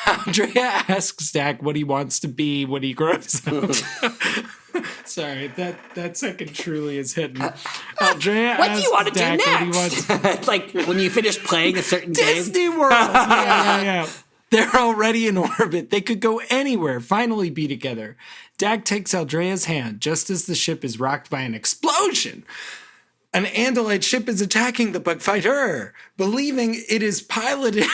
Aldrea asks Dak what he wants to be when he grows up. Sorry, that second truly is hidden. Aldrea what do you want to Dak do next? Like when you finish playing a certain Disney game. World. Yeah. They're already in orbit. They could go anywhere, finally be together. Dak takes Aldrea's hand just as the ship is rocked by an explosion. An Andalite ship is attacking the bug fighter, believing it is piloted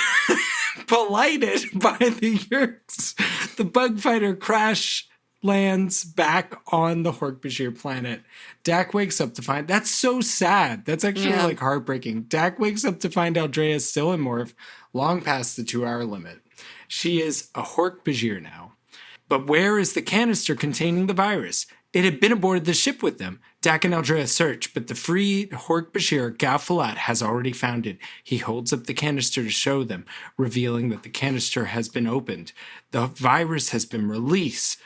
by the Yeerks. The bug fighter lands back on the Hork-Bajir planet. Dak wakes up to find... That's so sad. That's actually like heartbreaking. Dak wakes up to find Aldrea still in morph, long past the 2-hour limit. She is a Hork-Bajir now. But where is the canister containing the virus? It had been aboard the ship with them. Dak and Aldrea search, but the freed Hork-Bajir, Gaffalat, has already found it. He holds up the canister to show them, revealing that the canister has been opened. The virus has been released.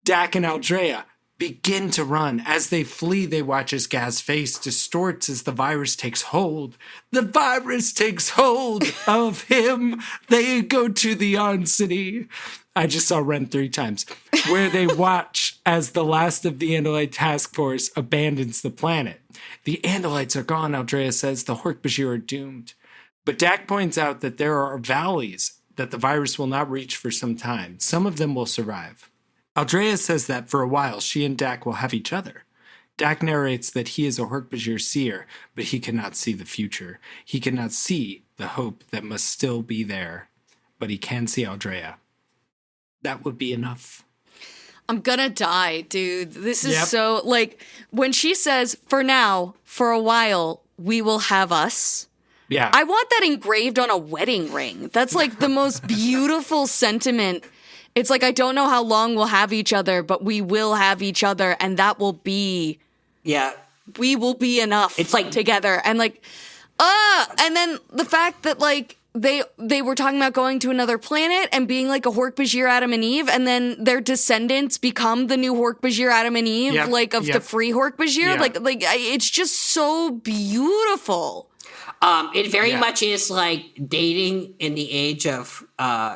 Dak and Aldrea begin to run. As they flee, they watch as Gaz's face distorts as the virus takes hold. The virus takes hold of him. They go to the On City. I just saw Ren 3 times, where they watch as the last of the Andalite task force abandons the planet. The Andalites are gone, Aldrea says. The Hork-Bajir are doomed. But Dak points out that there are valleys that the virus will not reach for some time. Some of them will survive. Aldrea says that for a while, she and Dak will have each other. Dak narrates that he is a Hork-Bajir seer, but he cannot see the future. He cannot see the hope that must still be there. But he can see Aldrea. That would be enough. I'm gonna die, dude. This is so, like, when she says, for now, for a while, we will have us. Yeah. I want that engraved on a wedding ring. That's like the most beautiful sentiment. It's like, I don't know how long we'll have each other, but we will have each other, and that will be... Yeah. We will be enough. It's like... Together. And like, and then the fact that, like, they were talking about going to another planet and being like a Hork-Bajir Adam and Eve, and then their descendants become the new Hork-Bajir Adam and Eve, the free Hork-Bajir. Like it's just so beautiful. It very much is like dating in the age of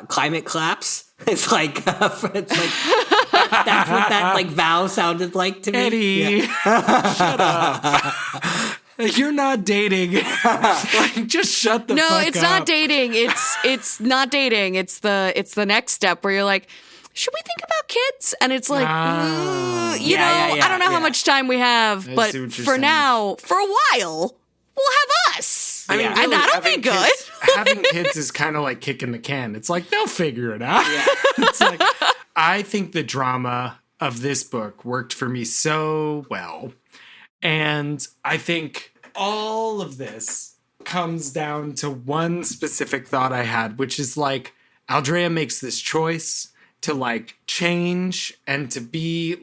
climate collapse. It's like that's what that like vow sounded like to me. Eddie, shut up. You're not dating. Like, just shut the fuck up. No, it's not dating. It's not dating. It's the next step where you're like, should we think about kids? And it's like, I don't know how much time we have, but for now, for a while, we'll have us. I mean, really, and that'll be good. Having kids is kind of like kicking the can. It's like, they'll figure it out. Yeah. It's like, I think the drama of this book worked for me so well. And I think all of this comes down to one specific thought I had, which is like, Aldrea makes this choice to like change and to be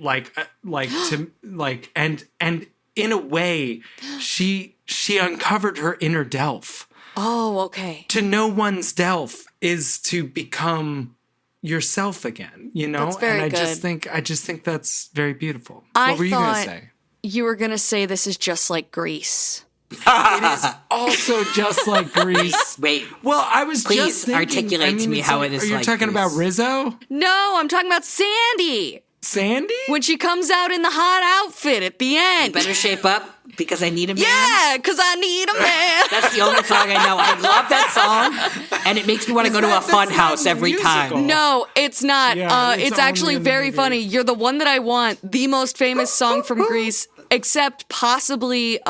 and in a way, she uncovered her inner Delf. Oh, okay. To know one's Delf is to become yourself again, you know? That's very and good. I just think that's very beautiful. I What were you going to thought- say? You were going to say this is just like Grease. It is also just like Grease. Wait. Well, I was Please just thinking, articulate to me it's how it is Are you like talking about Grease. Rizzo? No, I'm talking about Sandy. Sandy? When she comes out in the hot outfit at the end. Better shape up because I need a man. Yeah, because I need a man. That's the only song I know. I love that song, and it makes me want to go to a fun house every musical. time. No, it's not. Yeah, it's it's actually only in the very movie. funny. You're the one that I want. The most famous song from Grease, except possibly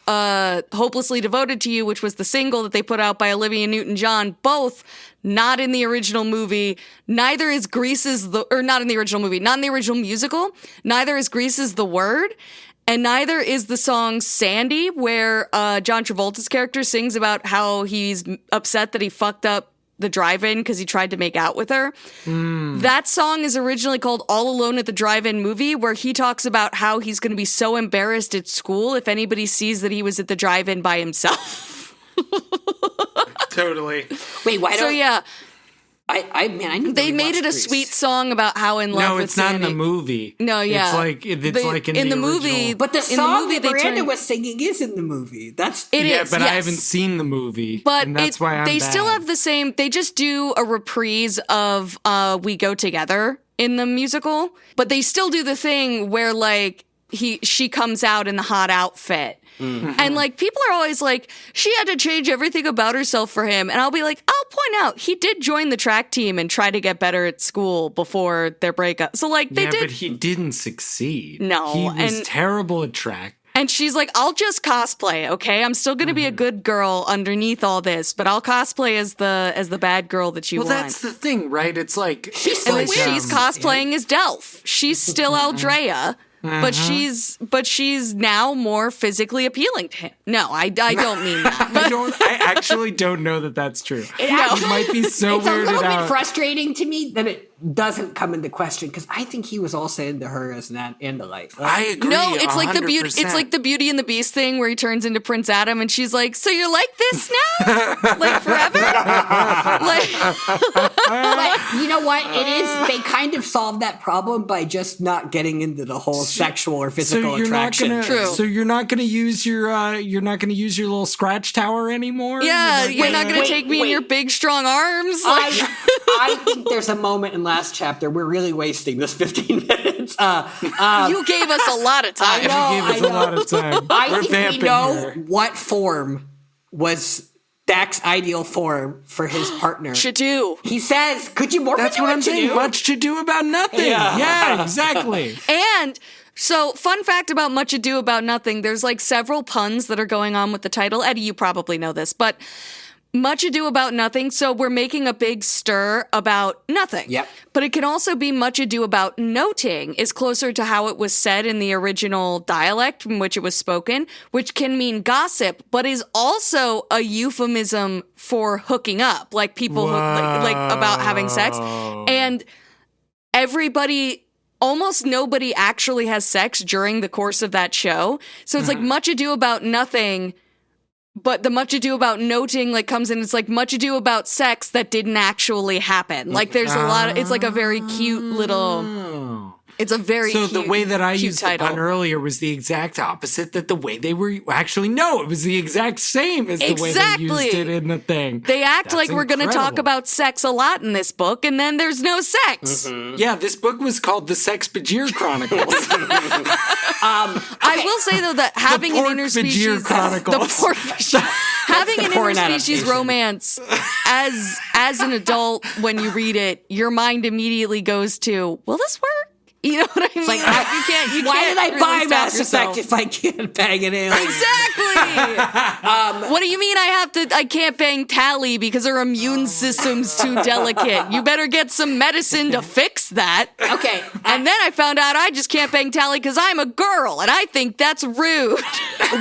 Hopelessly Devoted to You, which was the single that they put out by Olivia Newton-John, both not in the original movie. Neither is Grease's not in the original movie, not in the original musical. Neither is Grease's The Word. And neither is the song Sandy, where John Travolta's character sings about how he's upset that he fucked up the drive-in because he tried to make out with her. That song is originally called All Alone at the Drive-In Movie, where he talks about how he's going to be so embarrassed at school if anybody sees that he was at the drive-in by himself. Totally. Wait, why So don't yeah, I need they to made it a Grease. sweet song about how in love No, with it's not in Sandy. the movie. No, yeah. It's like in the movie. original. But the in song movie, that they Miranda turned- was singing is in the movie. That's It Yeah, is, but I yes. haven't seen the movie. But and that's why I'm they still bad. have the same. They just do a reprise of "We Go Together" in the musical, but they still do the thing where like she comes out in the hot outfit. And like people are always like, she had to change everything about herself for him. And I'll be like, I'll point out he did join the track team and try to get better at school before their breakup. So like they yeah, did. but he didn't succeed. No, he was and- terrible at track. And she's like, I'll just cosplay, okay? I'm still gonna be a good girl underneath all this, but I'll cosplay as the bad girl that you Well, want. that's the thing, right? It's like And then she's cosplaying as Delf. She's still Aldrea, but she's now more physically appealing to him. No, I don't mean that. I actually don't know that that's true. It You might be so it's a weirded little bit out. frustrating to me that it doesn't come into question because I think he was also into her as an Anda-Lite. I agree. No, it's like the 100%. beauty. It's like the Beauty and the Beast thing where he turns into Prince Adam, and she's like, "So you're like this now, like forever?" Like, But you know what? It is. They kind of solved that problem by just not getting into the whole sexual or physical attraction. True. So you're not gonna use your little scratch tower anymore. yeah, You're you're not gonna wait, take me in your wait. big strong arms. Like, I think there's a moment in last chapter we're really wasting this 15 minutes. you gave us a lot of time. I know. gave us a lot of time. I We're think we vamping know here. what form was Dak's ideal form for his partner. Chadoo. He says, "Could you morph That's into what a I'm saying. Chadoo?" Much to do about nothing. Yeah. Yeah, exactly. And so, fun fact about Much Ado About Nothing, there's like several puns that are going on with the title. Eddie, you probably know this, but Much Ado About Nothing. So we're making a big stir about nothing. Yep. But it can also be Much Ado About Noting is closer to how it was said in the original dialect in which it was spoken, which can mean gossip, but is also a euphemism for hooking up, like people like about having sex. And almost nobody actually has sex during the course of that show. So it's like Much Ado About Nothing but the much ado about noting like comes in. It's like much ado about sex that didn't actually happen. Like there's a lot of, it's like a very cute little, it's a very so cute, the way that I used title. the pun earlier was the exact opposite. That the way they were actually no, it was the exact same as the way they used it in the thing. They act That's like we're going to talk about sex a lot in this book, and then there's no sex. Mm-hmm. Yeah, this book was called the Hork-Bajir Chronicles. I will say though that having an interspecies, having an interspecies romance as an adult, when you read it, your mind immediately goes to, will this work? You know what I mean? Like, you can't. Why did I really buy stop Mass yourself. Effect if I can't bang an alien? Exactly. What do you mean I can't bang Tally because her immune system's too delicate? You better get some medicine to fix that. Okay. And then I found out I just can't bang Tally because I'm a girl, and I think that's rude.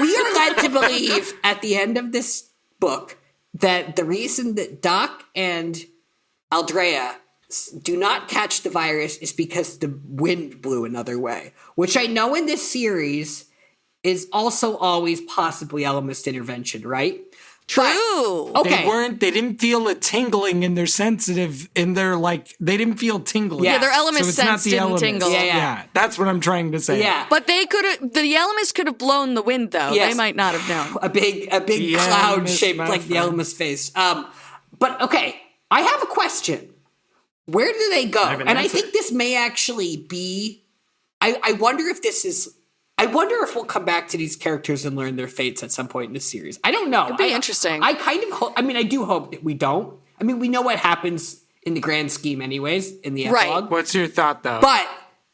We are led to believe at the end of this book that the reason that Dak and Aldrea do not catch the virus is because the wind blew another way, which I know in this series is also always possibly Ellimist intervention, right? True. But, okay. They didn't feel a tingling in their they didn't feel tingling. Yeah, their Ellimist so it's sense not the didn't Ellimist. tingle. Yeah, that's what I'm trying to say. Yeah. But the Ellimist could have blown the wind, though. Yes. They might not have known. A big cloud shaped like the Ellimist face. But okay, I have a question. Where do they go? And I think this may actually be. I wonder if this is. I wonder if we'll come back to these characters and learn their fates at some point in the series. I don't know. It'd be interesting. I kind of hope. I mean, I do hope that we don't. I mean, we know what happens in the grand scheme, anyways, in the epilogue. What's your thought, though? But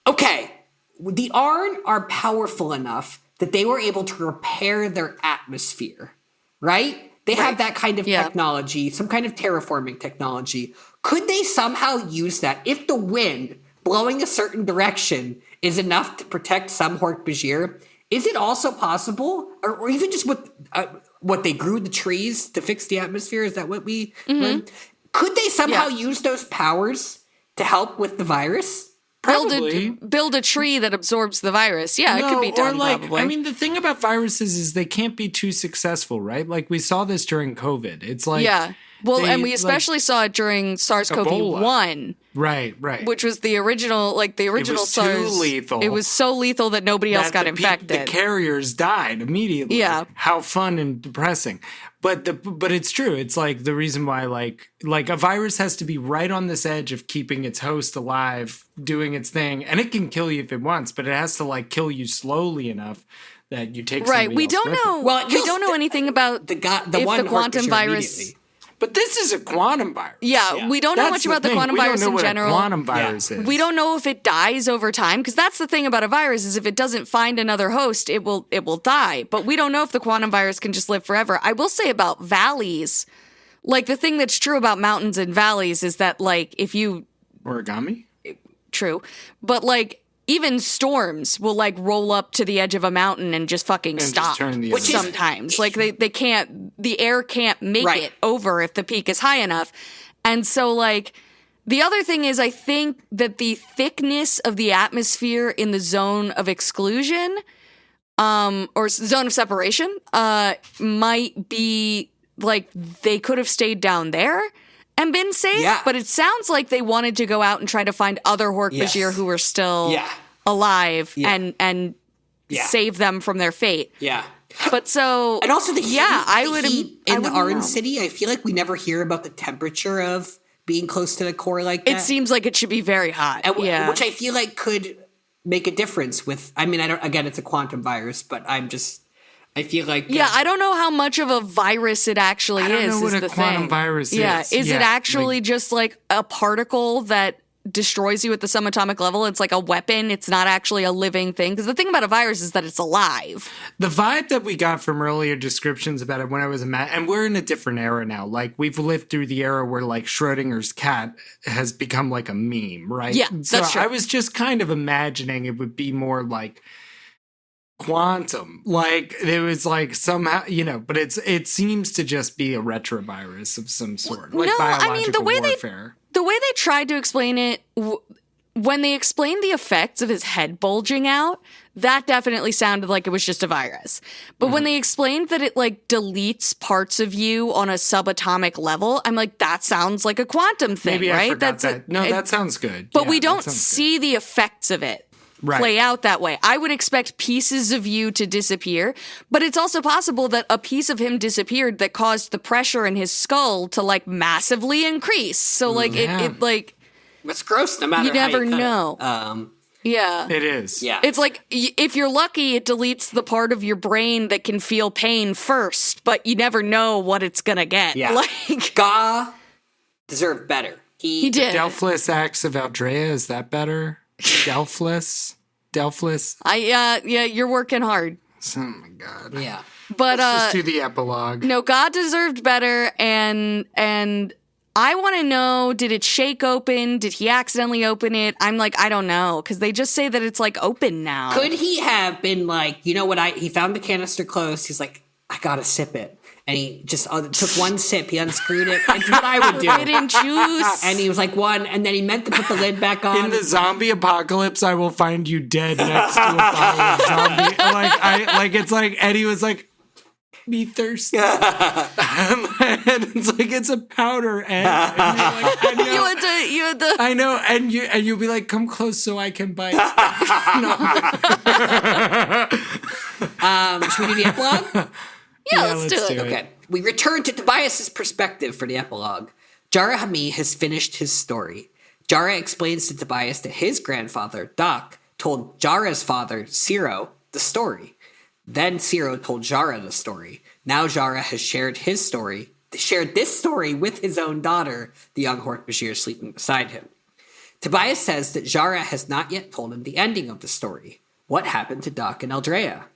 okay, the Arn are powerful enough that they were able to repair their atmosphere, right? They have that kind of technology, some kind of terraforming technology. Could they somehow use that if the wind blowing a certain direction is enough to protect some Hork-Bajir? Is it also possible, or even just what they grew the trees to fix the atmosphere? Is that what we learned? Could they somehow use those powers to help with the virus? Build a tree that absorbs the virus. Yeah, it could be done, probably. I mean, the thing about viruses is they can't be too successful, right? Like, we saw this during COVID. It's like... Yeah. Well, and we especially saw it during SARS-CoV-1. Right. Which was the original SARS. Too lethal. It was so lethal that nobody else got infected. The carriers died immediately. Yeah. How fun and depressing. But it's true. It's like the reason why like a virus has to be right on this edge of keeping its host alive, doing its thing, and it can kill you if it wants, but it has to like kill you slowly enough that you take right. We don't know. Well, we don't know anything about the quantum virus. But this is a quantum virus. Yeah, we don't know much about the quantum virus in general. We don't know what a quantum virus is. We don't know if it dies over time, because that's the thing about a virus is if it doesn't find another host, it will die. But we don't know if the quantum virus can just live forever. I will say about valleys, like the thing that's true about mountains and valleys is that like if you origami? True. But like even storms will like roll up to the edge of a mountain and just fucking stop. Which sometimes like they can't, the air can't make it over if the peak is high enough. And so like the other thing is I think that the thickness of the atmosphere in the zone of exclusion or zone of separation might be like they could have stayed down there and been safe, but it sounds like they wanted to go out and try to find other Hork-Bajir who were still alive and save them from their fate. Yeah. But so... And also the heat, in the Arn know. City, I feel like we never hear about the temperature of being close to the core like that. It seems like it should be very hot. Which I feel like could make a difference with... I mean, again, it's a quantum virus, but I feel like... Yeah, I don't know how much of a virus it actually is. I don't know what a quantum virus is. Yeah, is it actually just like a particle that destroys you at the subatomic level? It's like a weapon. It's not actually a living thing. Because the thing about a virus is that it's alive. The vibe that we got from earlier descriptions about it when I was and we're in a different era now. Like we've lived through the era where like Schrodinger's cat has become like a meme, right? Yeah, so that's true. I was just kind of imagining it would be more like quantum, like it was like somehow, but it seems to just be a retrovirus of some sort, like biological warfare. The way they tried to explain it, when they explained the effects of his head bulging out, that definitely sounded like it was just a virus. But when they explained that it like deletes parts of you on a subatomic level, I'm like, that sounds like a quantum thing, Maybe right? I forgot that. No, that sounds good. But Yeah, we that don't sounds see the effects of it play out that way. I would expect pieces of you to disappear, but it's also possible that a piece of him disappeared that caused the pressure in his skull to like massively increase. So like it like it's gross no matter you never how you cut know. Yeah. It is. Yeah. It's like, if you're lucky, it deletes the part of your brain that can feel pain first, but you never know what it's gonna get. Yeah. Like, Ga deserved better. he did. Delfless Acts of Aldrea, is that better? Delfless? Yeah, you're working hard. Oh my god. Yeah. But, Let's just do the epilogue. no, God deserved better, and I want to know, did it shake open? Did he accidentally open it? I'm like, I don't know, because they just say that it's like open now. Could he have been like, you know what, he found the canister closed, he's like, I gotta sip it. And he just took one sip, he unscrewed it. It's what I would do. Forbidden juice. And he was like, one, and then he meant to put the lid back on. In the zombie apocalypse, I will find you dead next to a bottle of zombie. It's like Eddie was like, me thirsty. And it's like, it's a powder, Ed. And you're like, I know. You had to. I know, and you'll be like, come close so I can bite. Should we do the epilogue? Yeah, let's do it. Okay. We return to Tobias's perspective for the epilogue. Jara Hamid has finished his story. Jara explains to Tobias that his grandfather, Dak, told Jara's father, Ciro, the story. Then Ciro told Jara the story. Now Jara has shared this story with his own daughter, the young Hork-Bajir sleeping beside him. Tobias says that Jara has not yet told him the ending of the story. What happened to Dak and Aldrea?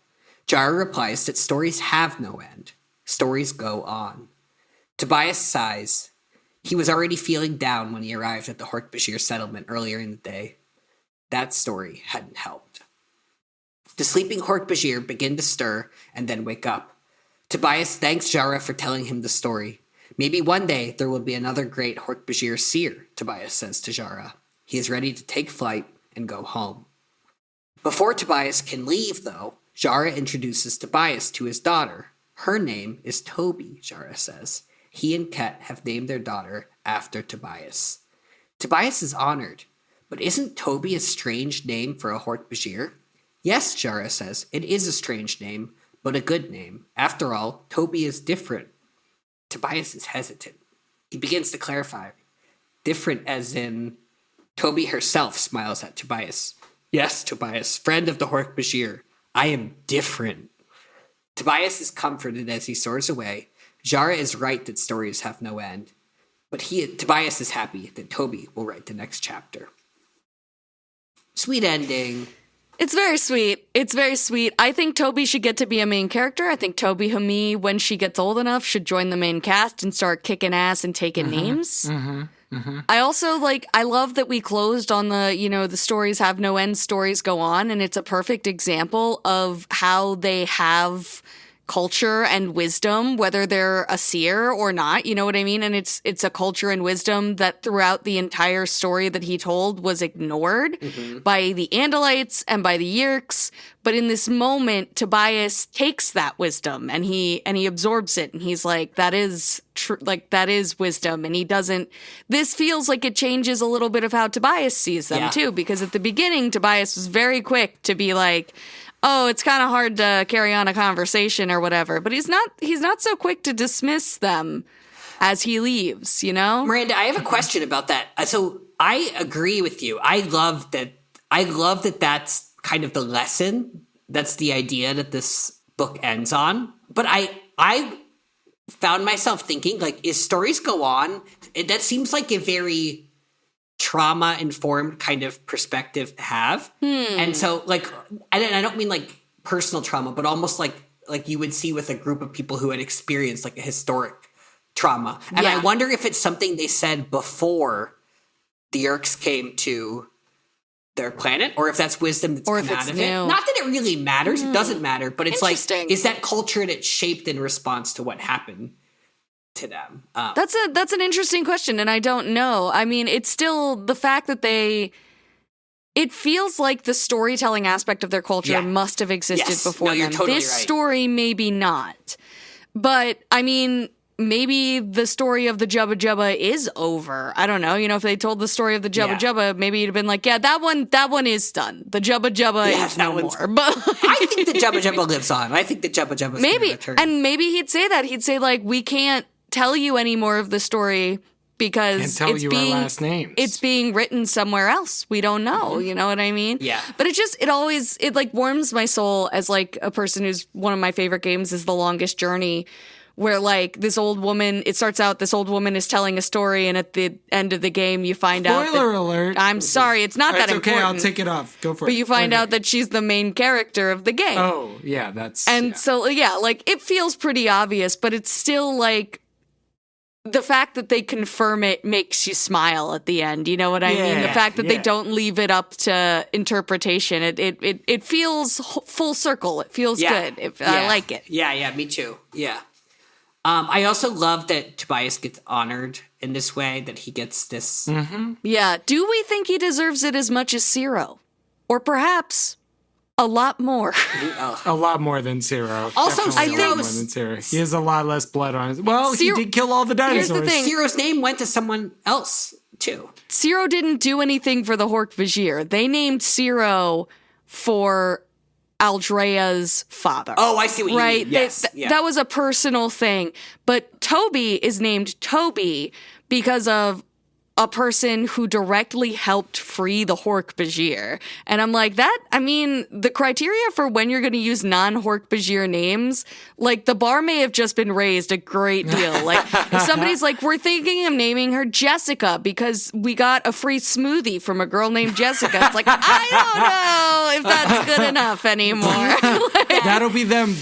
Jara replies that stories have no end. Stories go on. Tobias sighs. He was already feeling down when he arrived at the Hork-Bajir settlement earlier in the day. That story hadn't helped. The sleeping Hork-Bajir begin to stir and then wake up. Tobias thanks Jara for telling him the story. Maybe one day there will be another great Hork-Bajir seer, Tobias says to Jara. He is ready to take flight and go home. Before Tobias can leave, though, Jara introduces Tobias to his daughter. Her name is Toby, Jara says. He and Ket have named their daughter after Tobias. Tobias is honored, but isn't Toby a strange name for a Hork-Bajir? Yes, Jara says, it is a strange name, but a good name. After all, Toby is different. Tobias is hesitant. He begins to clarify. Different as in, Toby herself smiles at Tobias. Yes, Tobias, friend of the Hork-Bajir. I am different. Tobias is comforted as he soars away. Jara is right that stories have no end. But Tobias is happy that Toby will write the next chapter. Sweet ending. It's very sweet. It's very sweet. I think Toby should get to be a main character. I think Toby Hamid, when she gets old enough, should join the main cast and start kicking ass and taking names. I also I love that we closed on the stories have no end, stories go on. And it's a perfect example of how they have culture and wisdom, whether they're a seer or not, you know what I mean? And it's a culture and wisdom that throughout the entire story that he told was ignored by the Andalites and by the Yeerks. But in this moment, Tobias takes that wisdom and he absorbs it, and he's like, that is that is wisdom. And he doesn't, this feels like it changes a little bit of how Tobias sees them too, because at the beginning, Tobias was very quick to be like, oh, it's kind of hard to carry on a conversation or whatever. But he's not so quick to dismiss them as he leaves, you know? Miranda, I have a question about that. So I agree with you. I love that that's kind of the lesson. That's the idea that this book ends on. But I found myself thinking, like, is stories go on? That seems like a very trauma-informed kind of perspective to have. And so, like, I don't mean, like, personal trauma, but almost like you would see with a group of people who had experienced, like, a historic trauma. And I wonder if it's something they said before the Yeerks came to their planet, or if that's wisdom that's come out of it. Not that it really matters. It doesn't matter. But it's like, is that culture that's shaped in response to what happened to them? That's an interesting question, and I don't know. I mean, it's still the fact that they it feels like the storytelling aspect of their culture must have existed before them. Totally this right. story, maybe not. But, I mean, maybe the story of the Jubba Jubba is over. I don't know. You know, if they told the story of the Jubba Jubba, maybe you'd have been like, yeah, that one is done. The Jubba Jubba is no more. But I think the Jubba Jubba lives on. I think the Jubba Jubba's maybe. return. And maybe he'd say that. He'd say, like, we can't tell you any more of the story because Can't tell you our last names. It's being written somewhere else. We don't know. You know what I mean? Yeah. But it like warms my soul as like a person who's one of my favorite games is The Longest Journey, where like this old woman, it starts out this old woman is telling a story, and at the end of the game you find out. Spoiler alert. I'm sorry, it's not that It's okay, important. I'll take it off. Go for it. But you find out that she's the main character of the game. Oh, yeah, that's... And so, yeah, like, it feels pretty obvious, but it's still, like, the fact that they confirm it makes you smile at the end. You know what I mean? The fact that they don't leave it up to interpretation. It feels full circle. It feels good. I like it. Yeah, me too. Yeah. I also love that Tobias gets honored in this way, that he gets this... Yeah. Do we think he deserves it as much as Zero? Or perhaps... a lot more. A lot more than Zero. Also, Definitely a lot more Zero's- than Zero. He has a lot less blood on his... Well, Zero- he did kill all the dinosaurs. Here's the thing. Zero's name went to someone else, too. Zero didn't do anything for the Hork-Bajir. They named Zero for Aldrea's father. Oh, I see what you right? mean. Yes. That was a personal thing. But Toby is named Toby because of a person who directly helped free the Hork-Bajir. And I'm like, the criteria for when you're going to use non-Hork-Bajir names, like, the bar may have just been raised a great deal. Like, if somebody's like, we're thinking of naming her Jessica because we got a free smoothie from a girl named Jessica. It's like, I don't know if that's good enough anymore. That'll be them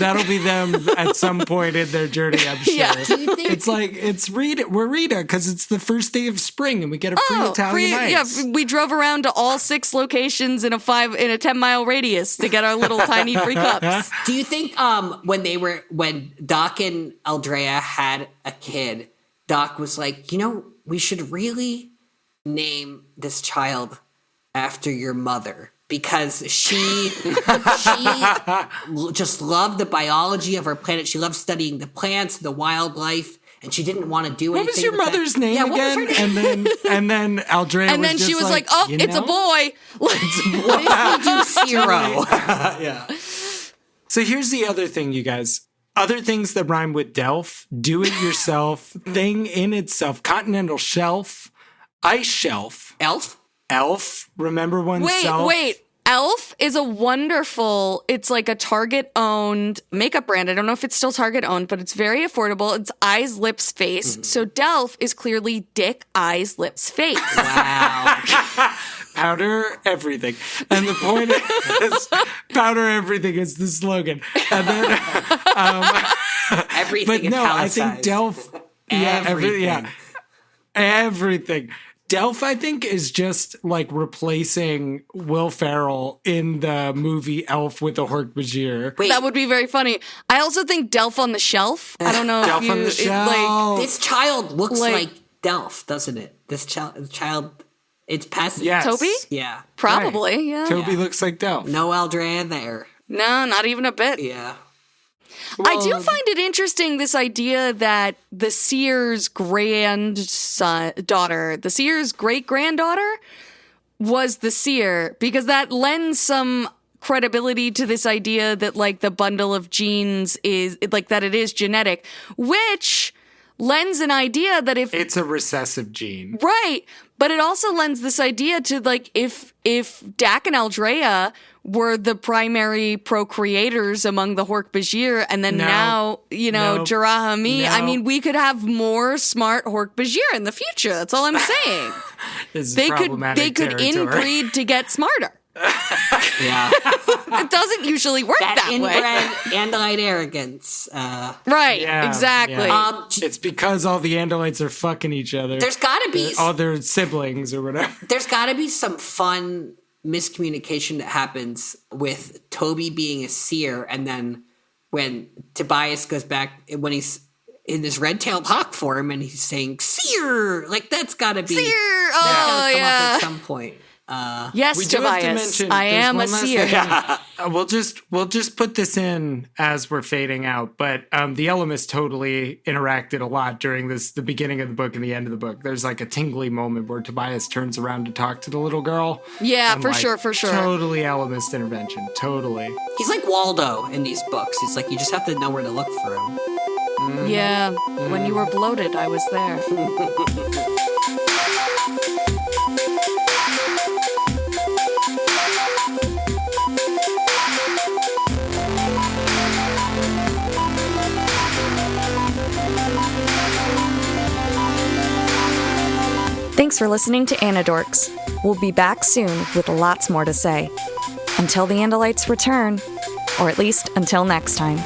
at some point in their journey, I'm sure. Yeah. It's like, it's Rita. We're Rita because it's the first day of spring and we get a free Italian ice. Yeah, we drove around to all 6 locations in a 10-mile radius to get our little tiny free cups. Do you think when Dak and Aldrea had a kid, Dak was like, we should really name this child after your mother, because she just loved the biology of our planet. She loved studying the plants, the wildlife, and she didn't want to do anything. What was your with mother's that. name Yeah, what was again? her name? And then Aldrea And then she was like, oh, it's a boy. What if we do Zero? Yeah. So here's the other thing, you guys. Other things that rhyme with Delf, do-it-yourself, thing in itself, continental shelf, ice shelf, elf, remember oneself? Wait. Elf is a wonderful, it's like a Target-owned makeup brand. I don't know if it's still Target-owned, but it's very affordable. It's eyes, lips, face. Mm-hmm. So Delf is clearly dick, eyes, lips, face. Wow. Powder everything. And the point is, powder everything is the slogan. And then, Everything but no, I think italicized. Delf, everything. Delf, I think, is just like replacing Will Ferrell in the movie Elf with the Hork-Bajir. Wait, That would be very funny. I also think Delf on the Shelf. I don't know Delf if you... on the it, Shelf. this child looks Like- like Delf, doesn't it? This child, it's past. Yes. Toby? Yeah. Probably, Right. yeah. Toby looks like Delf. No Aldrea there. No, not even a bit. Yeah. I do find it interesting, this idea that the Seer's granddaughter, the Seer's great-granddaughter was the Seer, because that lends some credibility to this idea that, like, the bundle of genes is, like, that it is genetic, which lends an idea that if... It's a recessive gene. Right, but it also lends this idea to, like, if Dak and Aldrea were the primary procreators among the Hork-Bajir, and then now, Jarahami, I mean, we could have more smart Hork-Bajir in the future. That's all I'm saying. This is They problematic could territory. inbreed to get smarter. Yeah. It doesn't usually work that, way. inbred Andalite arrogance. Right, Yeah, exactly. yeah. It's because all the Andalites are fucking each other. There's gotta be all their siblings or whatever. there's gotta be some fun miscommunication that happens with Toby being a seer, and then when Tobias goes back, when he's in this red-tailed hawk form and he's saying seer, like that's gotta be Seer! that's gotta come up yeah. at some point. Yes, We do have to Tobias, mention I there's am a one last seer. thing. We'll just put this in as we're fading out. But the Ellimist totally interacted a lot during the beginning of the book and the end of the book. There's like a tingly moment where Tobias turns around to talk to the little girl. Yeah, And, for like, sure. Totally Ellimist intervention. Totally. He's like Waldo in these books. It's like you just have to know where to look for him. Yeah, when you were bloated, I was there. Thanks for listening to Anidorks. We'll be back soon with lots more to say. Until the Andalites return, or at least until next time.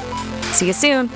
See you soon!